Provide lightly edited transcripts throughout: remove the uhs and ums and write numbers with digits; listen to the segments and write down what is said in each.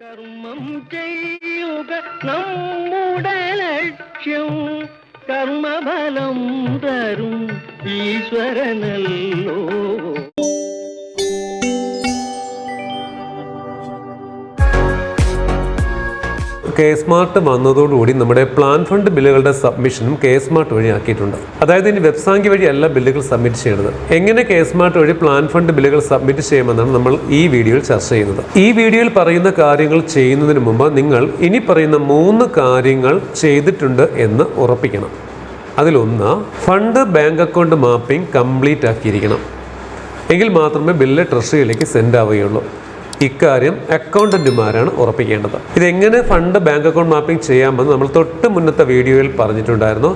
കർമ്മം ചെയ്യുക നമ്മുടെ ലക്ഷ്യം, കർമ്മഫലം തരും ഈശ്വരനല്ലോ. കെ സ്മാർട്ട് വന്നതോടുകൂടി നമ്മുടെ പ്ലാൻ ഫണ്ട് ബില്ലുകളുടെ സബ്മിഷനും കെ സ്മാർട്ട് വഴി ആക്കിയിട്ടുണ്ട്. അതായത് ഇനി വെബ്സാങ്കി വഴിയല്ല ബില്ലുകൾ സബ്മിറ്റ് ചെയ്യുന്നത്. എങ്ങനെ കെ സ്മാർട്ട് വഴി പ്ലാൻ ഫണ്ട് ബില്ലുകൾ സബ്മിറ്റ് ചെയ്യുമെന്നാണ് നമ്മൾ ഈ വീഡിയോയിൽ ചർച്ച ചെയ്യുന്നത്. ഈ വീഡിയോയിൽ പറയുന്ന കാര്യങ്ങൾ ചെയ്യുന്നതിന് മുമ്പ് നിങ്ങൾ ഇനി പറയുന്ന 3 കാര്യങ്ങൾ ചെയ്തിട്ടുണ്ട് എന്ന് ഉറപ്പിക്കണം. അതിലൊന്ന്, fund bank account mapping complete ആക്കിയിരിക്കണം. എങ്കിൽ മാത്രമേ ബില്ല് ട്രഷറിയിലേക്ക് സെൻഡ് ആവുകയുള്ളൂ. ഇക്കാര്യം അക്കൗണ്ടന്റുമാരാണ് ഉറപ്പിക്കേണ്ടത്. ഇതെങ്ങനെ ഫണ്ട് ബാങ്ക് അക്കൗണ്ട് മാപ്പിംഗ് ചെയ്യാമെന്ന് നമ്മൾ തൊട്ട് മുന്നത്തെ വീഡിയോയിൽ പറഞ്ഞിട്ടുണ്ടായിരുന്നു.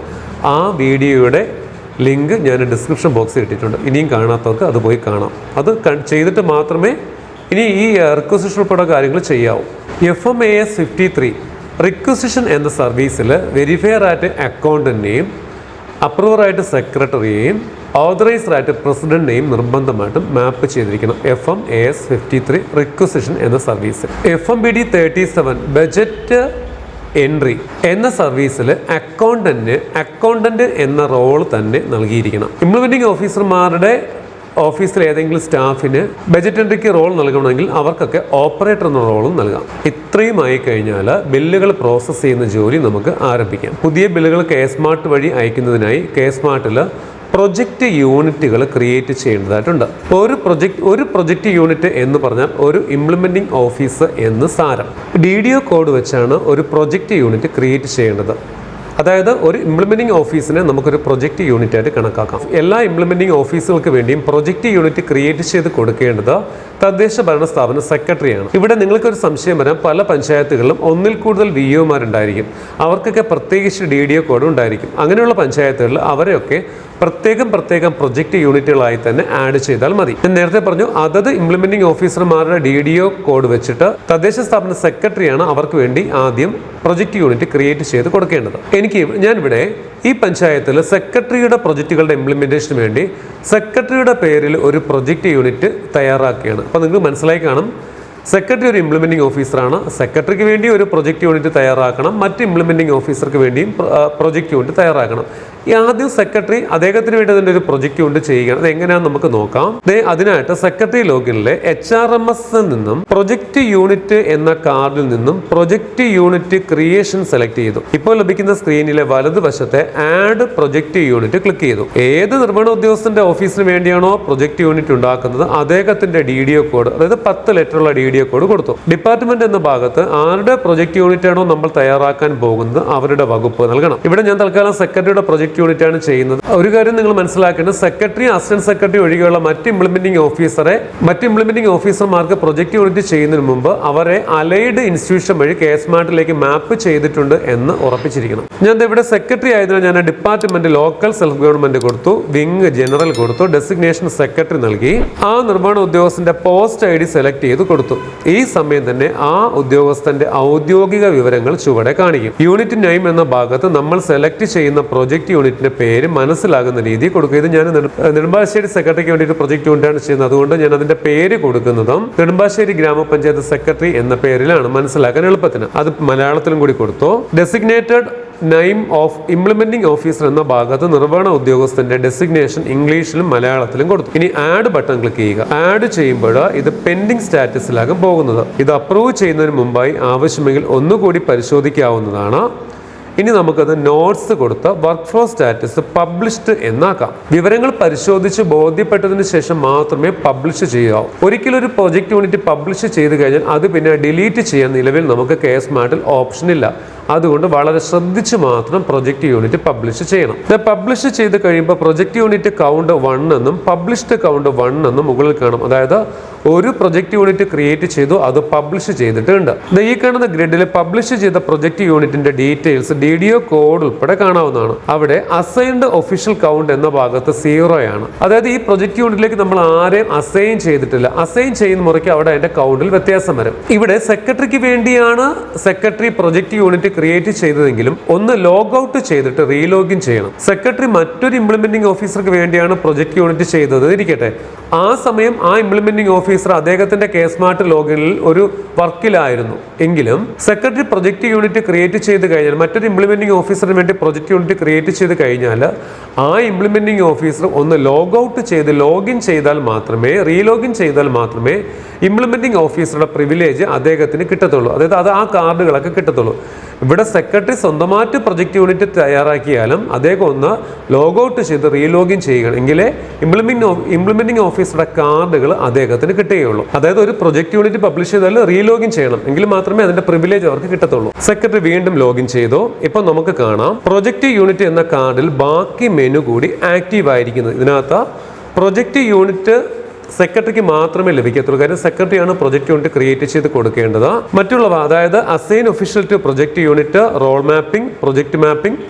ആ വീഡിയോയുടെ ലിങ്ക് ഞാൻ ഡിസ്ക്രിപ്ഷൻ ബോക്സിൽ ഇട്ടിട്ടുണ്ട്. ഇനിയും കാണാത്തവർക്ക് അത് പോയി കാണാം. അത് ചെയ്തിട്ട് മാത്രമേ ഇനി ഈ റിക്വസിഷൻ ഉൾപ്പെടെ കാര്യങ്ങൾ ചെയ്യാവൂ. FMAS 53 റിക്വസിഷൻ എന്ന സർവീസിൽ വെരിഫയർ ആയിട്ട് അക്കൗണ്ടന്റിനെയും അപ്രൂവറായിട്ട് സെക്രട്ടറിയെയും ഓതറൈസറായിട്ട് പ്രസിഡന്റിനെയും നിർബന്ധമായിട്ടും മാപ്പ് ചെയ്തിരിക്കണം. FMAS 53 റിക്വസിഷൻ എന്ന സർവീസ്. FMBD 37 ബജറ്റ് എൻട്രി എന്ന സർവീസിൽ അക്കൗണ്ടന്റ് എന്ന റോൾ തന്നെ നൽകിയിരിക്കണം. ഇംപ്ലിമെന്റിംഗ് ഓഫീസർമാരുടെ ഓഫീസിൽ ഏതെങ്കിലും സ്റ്റാഫിന് ബജറ്റ് എൻട്രിക്ക് റോൾ നൽകണമെങ്കിൽ അവർക്കൊക്കെ ഓപ്പറേറ്റർ എന്ന റോളും നൽകാം. ഇത്രയും ആയി കഴിഞ്ഞാൽ ബില്ലുകൾ പ്രോസസ്സ് ചെയ്യുന്ന ജോലി നമുക്ക് ആരംഭിക്കാം. പുതിയ ബില്ലുകൾ കെ സ്മാർട്ട് വഴി അയക്കുന്നതിനായി കെ സ്മാർട്ടിൽ പ്രൊജക്റ്റ് യൂണിറ്റുകൾ ക്രിയേറ്റ് ചെയ്യേണ്ടതായിട്ടുണ്ട്. ഒരു പ്രൊജക്റ്റ് യൂണിറ്റ് എന്ന് പറഞ്ഞാൽ ഒരു ഇംപ്ലിമെന്റിംഗ് ഓഫീസ് എന്ന് സാരം. DDO കോഡ് വെച്ചാണ് ഒരു പ്രൊജക്റ്റ് യൂണിറ്റ് ക്രിയേറ്റ് ചെയ്യേണ്ടത്. അതായത് ഒരു ഇംപ്ലിമെന്റിംഗ് ഓഫീസിനെ നമുക്കൊരു പ്രൊജക്റ്റ് യൂണിറ്റ് ആയിട്ട് കണക്കാക്കാം. എല്ലാ ഇംപ്ലിമെന്റിംഗ് ഓഫീസുകൾക്ക് വേണ്ടിയും പ്രൊജക്റ്റ് യൂണിറ്റ് ക്രിയേറ്റ് ചെയ്ത് കൊടുക്കേണ്ടത് തദ്ദേശ ഭരണ സ്ഥാപന സെക്രട്ടറിയാണ്. ഇവിടെ നിങ്ങൾക്കൊരു സംശയം വരാം, പല പഞ്ചായത്തുകളിലും ഒന്നിൽ കൂടുതൽ VOമാരുണ്ടായിരിക്കും. അവർക്കൊക്കെ പ്രത്യേകിച്ച് DDO കോഡ് ഉണ്ടായിരിക്കും. അങ്ങനെയുള്ള പഞ്ചായത്തുകളിൽ അവരെയൊക്കെ പ്രത്യേകം പ്രൊജക്റ്റ് യൂണിറ്റുകളായി തന്നെ ആഡ് ചെയ്താൽ മതി. ഞാൻ നേരത്തെ പറഞ്ഞു, അതത് ഇംപ്ലിമെന്റിംഗ് ഓഫീസർമാരുടെ DDO കോഡ് വെച്ചിട്ട് തദ്ദേശ സ്ഥാപന സെക്രട്ടറിയാണ് അവർക്ക് വേണ്ടി ആദ്യം പ്രൊജക്റ്റ് യൂണിറ്റ് ക്രിയേറ്റ് ചെയ്ത് കൊടുക്കേണ്ടത്. ഞാനിവിടെ ഈ പഞ്ചായത്തിൽ സെക്രട്ടറിയുടെ പ്രൊജക്റ്റുകളുടെ ഇംപ്ലിമെന്റേഷന് വേണ്ടി സെക്രട്ടറിയുടെ പേരിൽ ഒരു പ്രൊജക്റ്റ് യൂണിറ്റ് തയ്യാറാക്കുകയാണ്. അപ്പോൾ നിങ്ങൾക്ക് മനസ്സിലായി കാണും, സെക്രട്ടറി ഒരു ഇംപ്ലിമെന്റിംഗ് ഓഫീസറാണ്. സെക്രട്ടറിക്ക് വേണ്ടി ഒരു പ്രൊജക്റ്റ് യൂണിറ്റ് തയ്യാറാക്കണം, മറ്റ് ഇംപ്ലിമെന്റിംഗ് ഓഫീസർക്ക് വേണ്ടിയും പ്രൊജക്റ്റ് യൂണിറ്റ് തയ്യാറാക്കണം. ഈ ആദ്യം സെക്രട്ടറി അദ്ദേഹത്തിന് വേണ്ടി അതിൻ്റെ ഒരു പ്രൊജക്റ്റ് യൂണിറ്റ് ചെയ്യുകയാണ്. അത് എങ്ങനെയാണെന്ന് നമുക്ക് നോക്കാം. അതിനായിട്ട് സെക്രട്ടറി ലോഗിനിലെ HRMS നിന്നും പ്രൊജക്റ്റ് യൂണിറ്റ് എന്ന കാർഡിൽ നിന്നും പ്രൊജക്റ്റ് യൂണിറ്റ് ക്രിയേഷൻ സെലക്ട് ചെയ്തു. ഇപ്പോൾ ലഭിക്കുന്ന സ്ക്രീനിലെ വലതുവശത്തെ ആഡ് പ്രൊജക്റ്റ് യൂണിറ്റ് ക്ലിക്ക് ചെയ്തു. ഏത് നിർവഹണ ഉദ്യോഗസ്ഥന്റെ ഓഫീസിന് വേണ്ടിയാണോ പ്രൊജക്റ്റ് യൂണിറ്റ് ഉണ്ടാക്കുന്നത് അദ്ദേഹത്തിന്റെ DDO കോഡ്, അതായത് 10 ലെറ്ററുള്ള DDO കോഡ് കൊടുത്തു. ഡിപ്പാർട്ട്മെന്റ് എന്ന ഭാഗത്ത് ആരുടെ പ്രൊജക്റ്റ് യൂണിറ്റ് ആണോ നമ്മൾ തയ്യാറാക്കാൻ പോകുന്നത് അവരുടെ വകുപ്പ് നൽകണം. ഇവിടെ ഞാൻ തൽക്കാലം സെക്രട്ടറിയുടെ പ്രൊജക്റ്റ് യൂണിറ്റ് ആണ് ചെയ്യുന്നത്. ഒരു കാര്യം നിങ്ങൾ മനസ്സിലാക്കേണ്ടത്, സെക്രട്ടറി, അസിസ്റ്റന്റ് സെക്രട്ടറി ഒഴികെയുള്ള മറ്റ് ഇംപ്ലിമെന്റിംഗ് ഓഫീസർമാർക്ക് പ്രൊജക്റ്റ് യൂണിറ്റ് ചെയ്യുന്നതിന് മുമ്പ് അവരെ അലൈഡ് ഇൻസ്റ്റിറ്റ്യൂഷൻ വഴി കെ സ്മാർട്ടിലേക്ക് മാപ്പ് ചെയ്തിട്ടുണ്ട് എന്ന് ഉറപ്പിച്ചിരിക്കണം. ഞാൻ ഇവിടെ സെക്രട്ടറി ആയതിനാൽ ഞാൻ ഡിപ്പാർട്ട്മെന്റ് ലോക്കൽ സെൽഫ് ഗവൺമെന്റ് കൊടുത്തു, വിങ് ജനറൽ കൊടുത്തു, ഡെസിഗ്നേഷൻ സെക്രട്ടറി നൽകി, ആ നിർവഹണ ഉദ്യോഗസ്ഥന്റെ പോസ്റ്റ് ID സെലക്ട് ചെയ്ത് കൊടുത്തു. ഈ സമയം തന്നെ ആ ഉദ്യോഗസ്ഥന്റെ ഔദ്യോഗിക വിവരങ്ങൾ ചുവടെ കാണിക്കും. യൂണിറ്റ് നെയിം എന്ന ഭാഗത്ത് നമ്മൾ സെലക്ട് ചെയ്യുന്ന പ്രൊജക്റ്റ് യൂണിറ്റിന്റെ പേര് മനസ്സിലാകുന്ന രീതി കൊടുക്കുക. ഇത് ഞാൻ നെടുമ്പാശ്ശേരി സെക്രട്ടറിക്ക് വേണ്ടിയിട്ട് പ്രൊജക്റ്റ് യൂണിറ്റാണ് ചെയ്യുന്നത്. അതുകൊണ്ട് ഞാൻ അതിന്റെ പേര് കൊടുക്കുന്നതും നെടുമ്പാശ്ശേരി ഗ്രാമപഞ്ചായത്ത് സെക്രട്ടറി എന്ന പേരിലാണ്, മനസ്സിലാക്കാൻ എളുപ്പത്തിന്. അത് മലയാളത്തിലും കൂടി കൊടുത്തു. Designated name of implementing officer എന്ന ഭാഗത്ത് നിർവഹണ ഉദ്യോഗസ്ഥന്റെ ഡെസിഗ്നേഷൻ ഇംഗ്ലീഷിലും മലയാളത്തിലും കൊടുത്തു. ഇനി ആഡ് ബട്ടൺ ക്ലിക്ക് ചെയ്യുക. ആഡ് ചെയ്യുമ്പോൾ ഇത് പെൻഡിംഗ് സ്റ്റാറ്റസിലാകും പോകുന്നത്. ഇത് അപ്രൂവ് ചെയ്യുന്നതിന് മുമ്പായി ആവശ്യമെങ്കിൽ ഒന്നുകൂടി പരിശോധിക്കാവുന്നതാണ്. ഇനി നമുക്കത് നോട്ട്സ് കൊടുത്ത് വർക്ക് ഫ്ലോ സ്റ്റാറ്റസ് പബ്ലിഷ്ഡ് എന്നാക്കാം. വിവരങ്ങൾ പരിശോധിച്ച് ബോധ്യപ്പെട്ടതിന് ശേഷം മാത്രമേ പബ്ലിഷ് ചെയ്യാവൂ. ഒരിക്കലും ഒരു പ്രൊജക്റ്റ് യൂണിറ്റ് പബ്ലിഷ് ചെയ്ത് കഴിഞ്ഞാൽ അത് പിന്നെ ഡിലീറ്റ് ചെയ്യാൻ നിലവിൽ നമുക്ക് കെ സ്മാർട്ടിൽ ഓപ്ഷൻ ഇല്ല. അതുകൊണ്ട് വളരെ ശ്രദ്ധിച്ച് മാത്രം പ്രൊജക്റ്റ് യൂണിറ്റ് പബ്ലിഷ് ചെയ്യണം. ഇത് പബ്ലിഷ് ചെയ്ത് കഴിയുമ്പോൾ പ്രൊജക്റ്റ് യൂണിറ്റ് കൗണ്ട് 1 എന്നും പബ്ലിഷ്ഡ് കൗണ്ട് 1 എന്നും മുകളിൽ കാണും. അതായത് ഒരു പ്രൊജക്റ്റ് യൂണിറ്റ് ക്രിയേറ്റ് ചെയ്തു, അത് പബ്ലിഷ് ചെയ്തിട്ടുണ്ട്. ഈ കാണുന്ന ഗ്രിഡിൽ പബ്ലിഷ് ചെയ്ത പ്രൊജക്റ്റ് യൂണിറ്റിന്റെ ഡീറ്റെയിൽസ് DDO കോഡ് ഉൾപ്പെടെ കാണാവുന്നതാണ്. അവിടെ അസൈൻഡ് ഒഫീഷ്യൽ കൗണ്ട് എന്ന ഭാഗത്ത് 0 ആണ്. അതായത് ഈ പ്രൊജക്റ്റ് യൂണിറ്റിലേക്ക് നമ്മൾ ആരെയും അസൈൻ ചെയ്തിട്ടില്ല. അസൈൻ ചെയ്യുന്ന മുറയ്ക്ക് അവിടെ അതിന്റെ കൗണ്ടിൽ വ്യത്യാസം വരും. ഇവിടെ സെക്രട്ടറിക്ക് വേണ്ടിയാണ് സെക്രട്ടറി പ്രൊജക്റ്റ് യൂണിറ്റ് ക്രിയേറ്റ് ചെയ്തതെങ്കിലും ഒന്ന് ലോഗ് ഔട്ട് ചെയ്തിട്ട് റീലോഗിൻ ചെയ്യണം. സെക്രട്ടറി മറ്റൊരു ഇംപ്ലിമെന്റിംഗ് ഓഫീസർക്ക് വേണ്ടിയാണ് പ്രൊജക്ട് യൂണിറ്റ് ചെയ്തത് ഇരിക്കട്ടെ. ആ സമയം ആ ഇംപ്ലിമെന്റിംഗ് ഓഫീസർ അദ്ദേഹത്തിന്റെ കേസ്മാർട്ട് ലോഗിനിൽ ഒരു വർക്കിലായിരുന്നു എങ്കിലും സെക്രട്ടറി പ്രൊജക്ട് യൂണിറ്റ് ക്രിയേറ്റ് ചെയ്ത് കഴിഞ്ഞാൽ, മറ്റൊരു ഇംപ്ലിമെന്റിംഗ് ഓഫീസറിന് വേണ്ടി പ്രൊജക്ട് യൂണിറ്റ് ക്രിയേറ്റ് ചെയ്ത് കഴിഞ്ഞാൽ ആ ഇംപ്ലിമെന്റിംഗ് ഓഫീസർ ഒന്ന് ലോഗ് ഔട്ട് ചെയ്ത് ലോഗിൻ ചെയ്താൽ മാത്രമേ, റീലോഗിൻ ചെയ്താൽ മാത്രമേ ഇംപ്ലിമെന്റിംഗ് ഓഫീസറുടെ പ്രിവിലേജ് അദ്ദേഹത്തിന് കിട്ടത്തുള്ളൂ. അതായത് അത് ആ കാർഡുകളൊക്കെ കിട്ടത്തുള്ളൂ. ഇവിടെ സെക്രട്ടറി സ്വന്തമായിട്ട് പ്രൊജക്ട് യൂണിറ്റ് തയ്യാറാക്കിയാലും അദ്ദേഹം ഒന്ന് ലോഗ് ഔട്ട് ചെയ്ത് റീലോഗിൻ ചെയ്യണം, എങ്കിലേ ഇംപ്ലിമെന്റിംഗ് ഓഫീസറുടെ കാർഡുകൾ അദ്ദേഹത്തിന് കിട്ടുകയുള്ളൂ. അതായത് ഒരു പ്രൊജക്ട് യൂണിറ്റ് പബ്ലിഷ് ചെയ്താൽ റീലോഗിൻ ചെയ്യണം, എങ്കിൽ മാത്രമേ അതിന്റെ പ്രിവിലേജ് അവർക്ക് കിട്ടത്തുള്ളൂ. സെക്രട്ടറി വീണ്ടും ലോഗിൻ ചെയ്തു. ഇപ്പൊ നമുക്ക് കാണാം പ്രൊജക്ട് യൂണിറ്റ് എന്ന കാർഡിൽ ബാക്കി മെനു കൂടി ആക്റ്റീവ് ആയിരിക്കുന്നത്. ഇതിനകത്ത് പ്രൊജക്ട് യൂണിറ്റ് സെക്രട്ടറിക്ക് മാത്രമേ ലഭിക്കത്തുള്ളൂ. കാര്യം സെക്രട്ടറിയാണ് പ്രൊജക്ട് യൂണിറ്റ് ക്രിയേറ്റ് ചെയ്ത് കൊടുക്കേണ്ടത്. മറ്റുള്ളവ, അതായത് assign official to project unit, role mapping,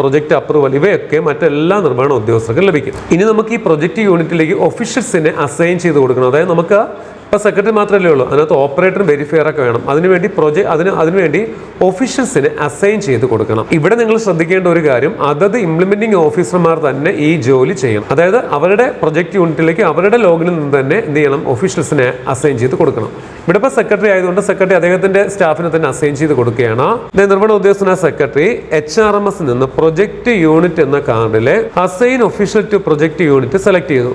project approval, ഇവയൊക്കെ മറ്റെല്ലാ നിർമ്മാണ ഉദ്യോഗസ്ഥർക്കും ലഭിക്കും. ഇനി നമുക്ക് ഈ പ്രൊജക്ട് യൂണിറ്റിലേക്ക് ഒഫീഷ്യൽസിനെ അസൈൻ ചെയ്ത് കൊടുക്കണം. അതായത് നമുക്ക് ഇപ്പോൾ സെക്രട്ടറി മാത്രമല്ലേ ഉള്ളൂ, അതിനകത്ത് ഓപ്പറേറ്ററും വെരിഫയറൊക്കെ വേണം. അതിനുവേണ്ടി ഒഫീഷ്യൽസിനെ അസൈൻ ചെയ്ത് കൊടുക്കണം. ഇവിടെ നിങ്ങൾ ശ്രദ്ധിക്കേണ്ട ഒരു കാര്യം, അതത് ഇംപ്ലിമെന്റിംഗ് ഓഫീസർമാർ തന്നെ ഈ ജോലി ചെയ്യണം. അതായത് അവരുടെ പ്രൊജക്ട് യൂണിറ്റിലേക്ക് അവരുടെ ലോഗിനിൽ നിന്ന് തന്നെ എന്ത് ചെയ്യണം, ഒഫീഷ്യൽസിനെ അസൈൻ ചെയ്ത് കൊടുക്കണം. ഇവിടെ ഇപ്പോൾ സെക്രട്ടറി ആയതുകൊണ്ട് സെക്രട്ടറി അദ്ദേഹത്തിന്റെ സ്റ്റാഫിനെ തന്നെ അസൈൻ ചെയ്ത് കൊടുക്കുകയാണ്. നിർവഹണ ഉദ്യോഗസ്ഥനായ സെക്രട്ടറി HRMS നിന്ന് പ്രൊജക്ട് യൂണിറ്റ് എന്ന കാർഡിലെ assign official to project unit select ചെയ്തു.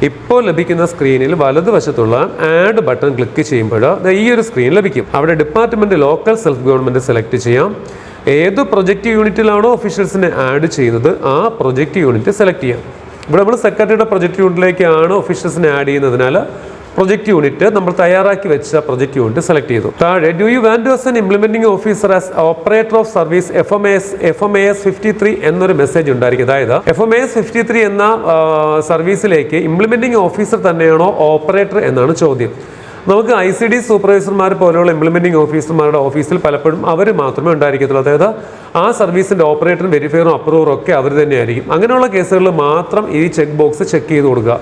ഇപ്പോൾ ലഭിക്കുന്ന സ്ക്രീനിൽ വലതുവശത്തുള്ള ആഡ് ബട്ടൺ ക്ലിക്ക് ചെയ്യുമ്പോൾ ഈ ഒരു സ്ക്രീൻ ലഭിക്കും. അവിടെ department local self government select ചെയ്യാം. ഏത് പ്രൊജക്ട് യൂണിറ്റിലാണോ ഒഫീഷ്യൽസിനെ ആഡ് ചെയ്യുന്നത് ആ പ്രൊജക്ട് യൂണിറ്റ് സെലക്ട് ചെയ്യാം. ഇവിടെ നമ്മൾ സെക്രട്ടറിയുടെ പ്രൊജക്ട് യൂണിറ്റിലേക്കാണ് ഒഫീഷ്യൽസിനെ ആഡ് ചെയ്യുന്നതിനാൽ പ്രൊജക്ട് യൂണിറ്റ് നമ്മൾ തയ്യാറാക്കി വെച്ച പ്രൊജക്ട് യൂണിറ്റ് സെലക്ട് ചെയ്തു. താഴെ do you want to assign implementing officer as operator of service FMAS 53 എന്നൊരു മെസ്സേജ് ഉണ്ടായിരിക്കും. അതായത് FMAS 53 എന്ന സർവീസിലേക്ക് ഇംപ്ലിമെന്റിംഗ് ഓഫീസർ തന്നെയാണോ ഓപ്പറേറ്റർ എന്നാണ് ചോദ്യം. നമുക്ക് ICD സൂപ്പർവൈസർമാർ പോലെയുള്ള ഇംപ്ലിമെന്റിംഗ് ഓഫീസർമാരുടെ ഓഫീസിൽ പലപ്പോഴും അവർ മാത്രമേ ഉണ്ടായിരിക്കത്തുള്ളൂ. അതായത് ആ സർവീസിന്റെ ഓപ്പറേറ്ററും വെരിഫയറും അപ്രൂവറും ഒക്കെ അവർ തന്നെയായിരിക്കും. അങ്ങനെയുള്ള കേസുകളിൽ മാത്രം ഈ ചെക്ക് ബോക്സ് ചെക്ക് ചെയ്ത് കൊടുക്കുക.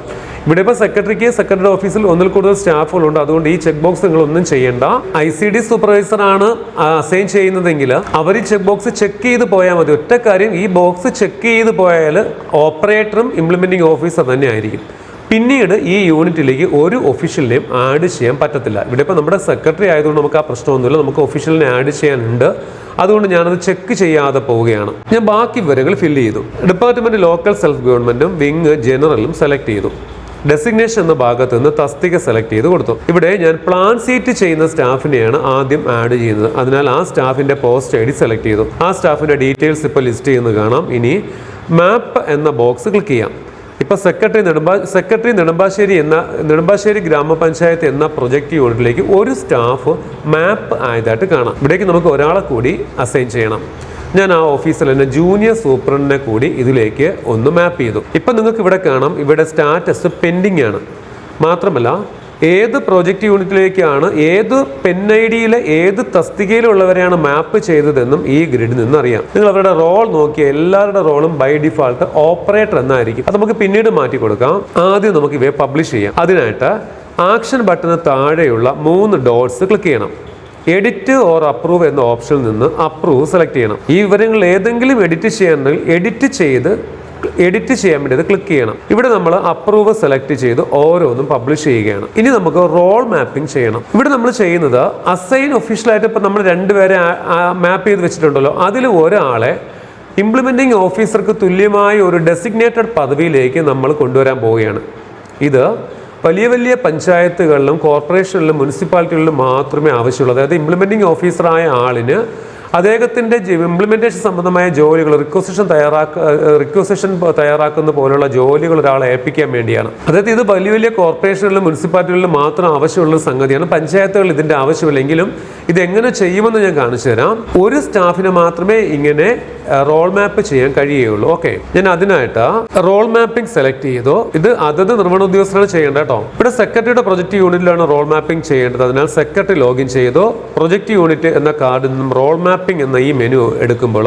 ഇവിടെ ഇപ്പോൾ സെക്രട്ടറിയുടെ ഓഫീസിൽ ഒന്നിൽ കൂടുതൽ സ്റ്റാഫുകളുണ്ട്, അതുകൊണ്ട് ഈ ചെക്ക് ബോക്സ് നിങ്ങളൊന്നും ചെയ്യേണ്ട. ICD സൂപ്പർവൈസർ ആണ് അസൈൻ ചെയ്യുന്നതെങ്കിൽ അവർ ഈ ചെക്ക് ബോക്സ് ചെക്ക് ചെയ്ത് പോയാൽ മതി. ഒറ്റ കാര്യം, ഈ ബോക്സ് ചെക്ക് ചെയ്ത് പോയാൽ ഓപ്പറേറ്ററും ഇംപ്ലിമെന്റിംഗ് ഓഫീസർ തന്നെ ആയിരിക്കും. പിന്നീട് ഈ യൂണിറ്റിലേക്ക് ഒരു ഒഫീഷ്യലിനെയും ആഡ് ചെയ്യാൻ പറ്റത്തില്ല. ഇവിടെ ഇപ്പോൾ നമ്മുടെ സെക്രട്ടറി ആയതുകൊണ്ട് നമുക്ക് ആ പ്രശ്നമൊന്നുമില്ല, നമുക്ക് ഒഫീഷ്യലിനെ ആഡ് ചെയ്യാനുണ്ട്. അതുകൊണ്ട് ഞാനത് ചെക്ക് ചെയ്യാതെ പോവുകയാണ്. ഞാൻ ബാക്കി വിവരങ്ങൾ ഫില്ല് ചെയ്തു. ഡിപ്പാർട്ട്മെന്റ് ലോക്കൽ സെൽഫ് ഗവൺമെന്റും വിങ് ജനറലും സെലക്ട് ചെയ്തു. ഡെസിഗ്നേഷൻ എന്ന ഭാഗത്ത് നിന്ന് തസ്തിക സെലക്ട് ചെയ്ത് കൊടുത്തു. ഇവിടെ ഞാൻ പ്ലാൻ സീറ്റ് ചെയ്യുന്ന സ്റ്റാഫിനെയാണ് ആദ്യം ആഡ് ചെയ്യുന്നത്. അതിനാൽ ആ സ്റ്റാഫിന്റെ പോസ്റ്റ് ID സെലക്ട് ചെയ്തു. ആ സ്റ്റാഫിന്റെ ഡീറ്റെയിൽസ് ഇപ്പോൾ ലിസ്റ്റ് ചെയ്യുന്നത് കാണാം. ഇനി മാപ്പ് എന്ന ബോക്സ് ക്ലിക്ക് ചെയ്യാം. ഇപ്പോൾ സെക്രട്ടറി നെടുമ്പാശ്ശേരി ഗ്രാമപഞ്ചായത്ത് എന്ന പ്രൊജക്ട് യൂണിറ്റിലേക്ക് ഒരു സ്റ്റാഫ് മാപ്പ് ആയതായിട്ട് കാണാം. ഇവിടേക്ക് നമുക്ക് ഒരാളെ കൂടി അസൈൻ ചെയ്യണം. ഞാൻ ആ ഓഫീസിൽ തന്നെ ജൂനിയർ സൂപ്രണ്ടിനെ കൂടി ഇതിലേക്ക് ഒന്ന് മാപ്പ് ചെയ്തു. ഇപ്പം നിങ്ങൾക്ക് ഇവിടെ കാണാം, ഇവിടെ സ്റ്റാറ്റസ് പെൻഡിങ് ആണ്. മാത്രമല്ല ഏത് പ്രോജക്റ്റ് യൂണിറ്റിലേക്കാണ്, ഏത് PEN-IDയിലെ ഏത് തസ്തികയിലുള്ളവരെയാണ് മാപ്പ് ചെയ്തതെന്നും ഈ ഗ്രിഡിൽ നിന്ന് അറിയാം. നിങ്ങൾ അവരുടെ റോൾ നോക്കിയ എല്ലാവരുടെ റോളും ബൈ ഡിഫാൾട്ട് ഓപ്പറേറ്റർ എന്നായിരിക്കും. അത് നമുക്ക് പിന്നീട് മാറ്റി കൊടുക്കാം. ആദ്യം നമുക്ക് ഇവയെ പബ്ലിഷ് ചെയ്യാം. അതിനായിട്ട് ആക്ഷൻ ബട്ടന് താഴെയുള്ള 3 ഡോട്ട്സ് ക്ലിക്ക് ചെയ്യണം. എഡിറ്റ് ഓർ അപ്രൂവ് എന്ന ഓപ്ഷനിൽ നിന്ന് അപ്രൂവ് സെലക്ട് ചെയ്യണം. ഈ വിവരങ്ങൾ ഏതെങ്കിലും എഡിറ്റ് ചെയ്യാനുണ്ടെങ്കിൽ എഡിറ്റ് ചെയ്യാൻ വേണ്ടി അത് ക്ലിക്ക് ചെയ്യണം. ഇവിടെ നമ്മൾ അപ്രൂവ് സെലക്ട് ചെയ്ത് ഓരോന്നും പബ്ലിഷ് ചെയ്യുകയാണ്. ഇനി നമുക്ക് റോൾ മാപ്പിംഗ് ചെയ്യണം. ഇവിടെ നമ്മൾ ചെയ്യുന്നത് അസൈൻ ഒഫീഷ്യലായിട്ട് ഇപ്പം നമ്മൾ 2 പേരെ മാപ്പ് ചെയ്ത് വെച്ചിട്ടുണ്ടല്ലോ, അതിൽ ഒരാളെ ഇംപ്ലിമെന്റിംഗ് ഓഫീസർക്ക് തുല്യമായ ഒരു ഡെസിഗ്നേറ്റഡ് പദവിയിലേക്ക് നമ്മൾ കൊണ്ടുവരാൻ പോവുകയാണ്. ഇത് വലിയ വലിയ പഞ്ചായത്തുകളിലും കോർപ്പറേഷനിലും മുനിസിപ്പാലിറ്റികളിലും മാത്രമേ ആവശ്യമുള്ളൂ. അതായത് ഇംപ്ലിമെന്റിംഗ് ഓഫീസറായ ആളിന് അദ്ദേഹത്തിൻ്റെ ഇംപ്ലിമെന്റേഷൻ സംബന്ധമായ ജോലികൾ റിക്വസിഷൻ തയ്യാറാക്കുന്ന പോലുള്ള ജോലികൾ ഒരാളെ ഏൽപ്പിക്കാൻ വേണ്ടിയാണ്. അതായത് ഇത് വലിയ വലിയ കോർപ്പറേഷനുകളിലും മുനിസിപ്പാലിറ്റികളിലും മാത്രം ആവശ്യമുള്ള സംഗതിയാണ്. പഞ്ചായത്തുകളിൽ ഇതിൻ്റെ ആവശ്യമില്ലെങ്കിലും ഇതെങ്ങനെ ചെയ്യുമെന്ന് ഞാൻ കാണിച്ചു തരാം. ഒരു സ്റ്റാഫിനെ മാത്രമേ ഇങ്ങനെ റോൾ മാപ്പ് ചെയ്യാൻ കഴിയുകയുള്ളൂ. ഓക്കെ, ഞാൻ അതിനായിട്ട് റോൾ മാപ്പിംഗ് സെലക്ട് ചെയ്തു. ഇത് അതത് നിർവഹണ ഉദ്യോഗസ്ഥരാണ് ചെയ്യേണ്ടത് കേട്ടോ. ഇവിടെ സെക്രട്ടറിയുടെ പ്രൊജക്ട് യൂണിറ്റിലാണ് റോൾ മാപ്പിംഗ് ചെയ്യേണ്ടത്. അതിനാൽ സെക്രട്ടറി ലോഗിൻ ചെയ്തു. പ്രൊജക്ട് യൂണിറ്റ് എന്ന കാർഡിൽ നിന്നും റോൾ മാപ്പിംഗ് എന്ന ഈ മെനു എടുക്കുമ്പോൾ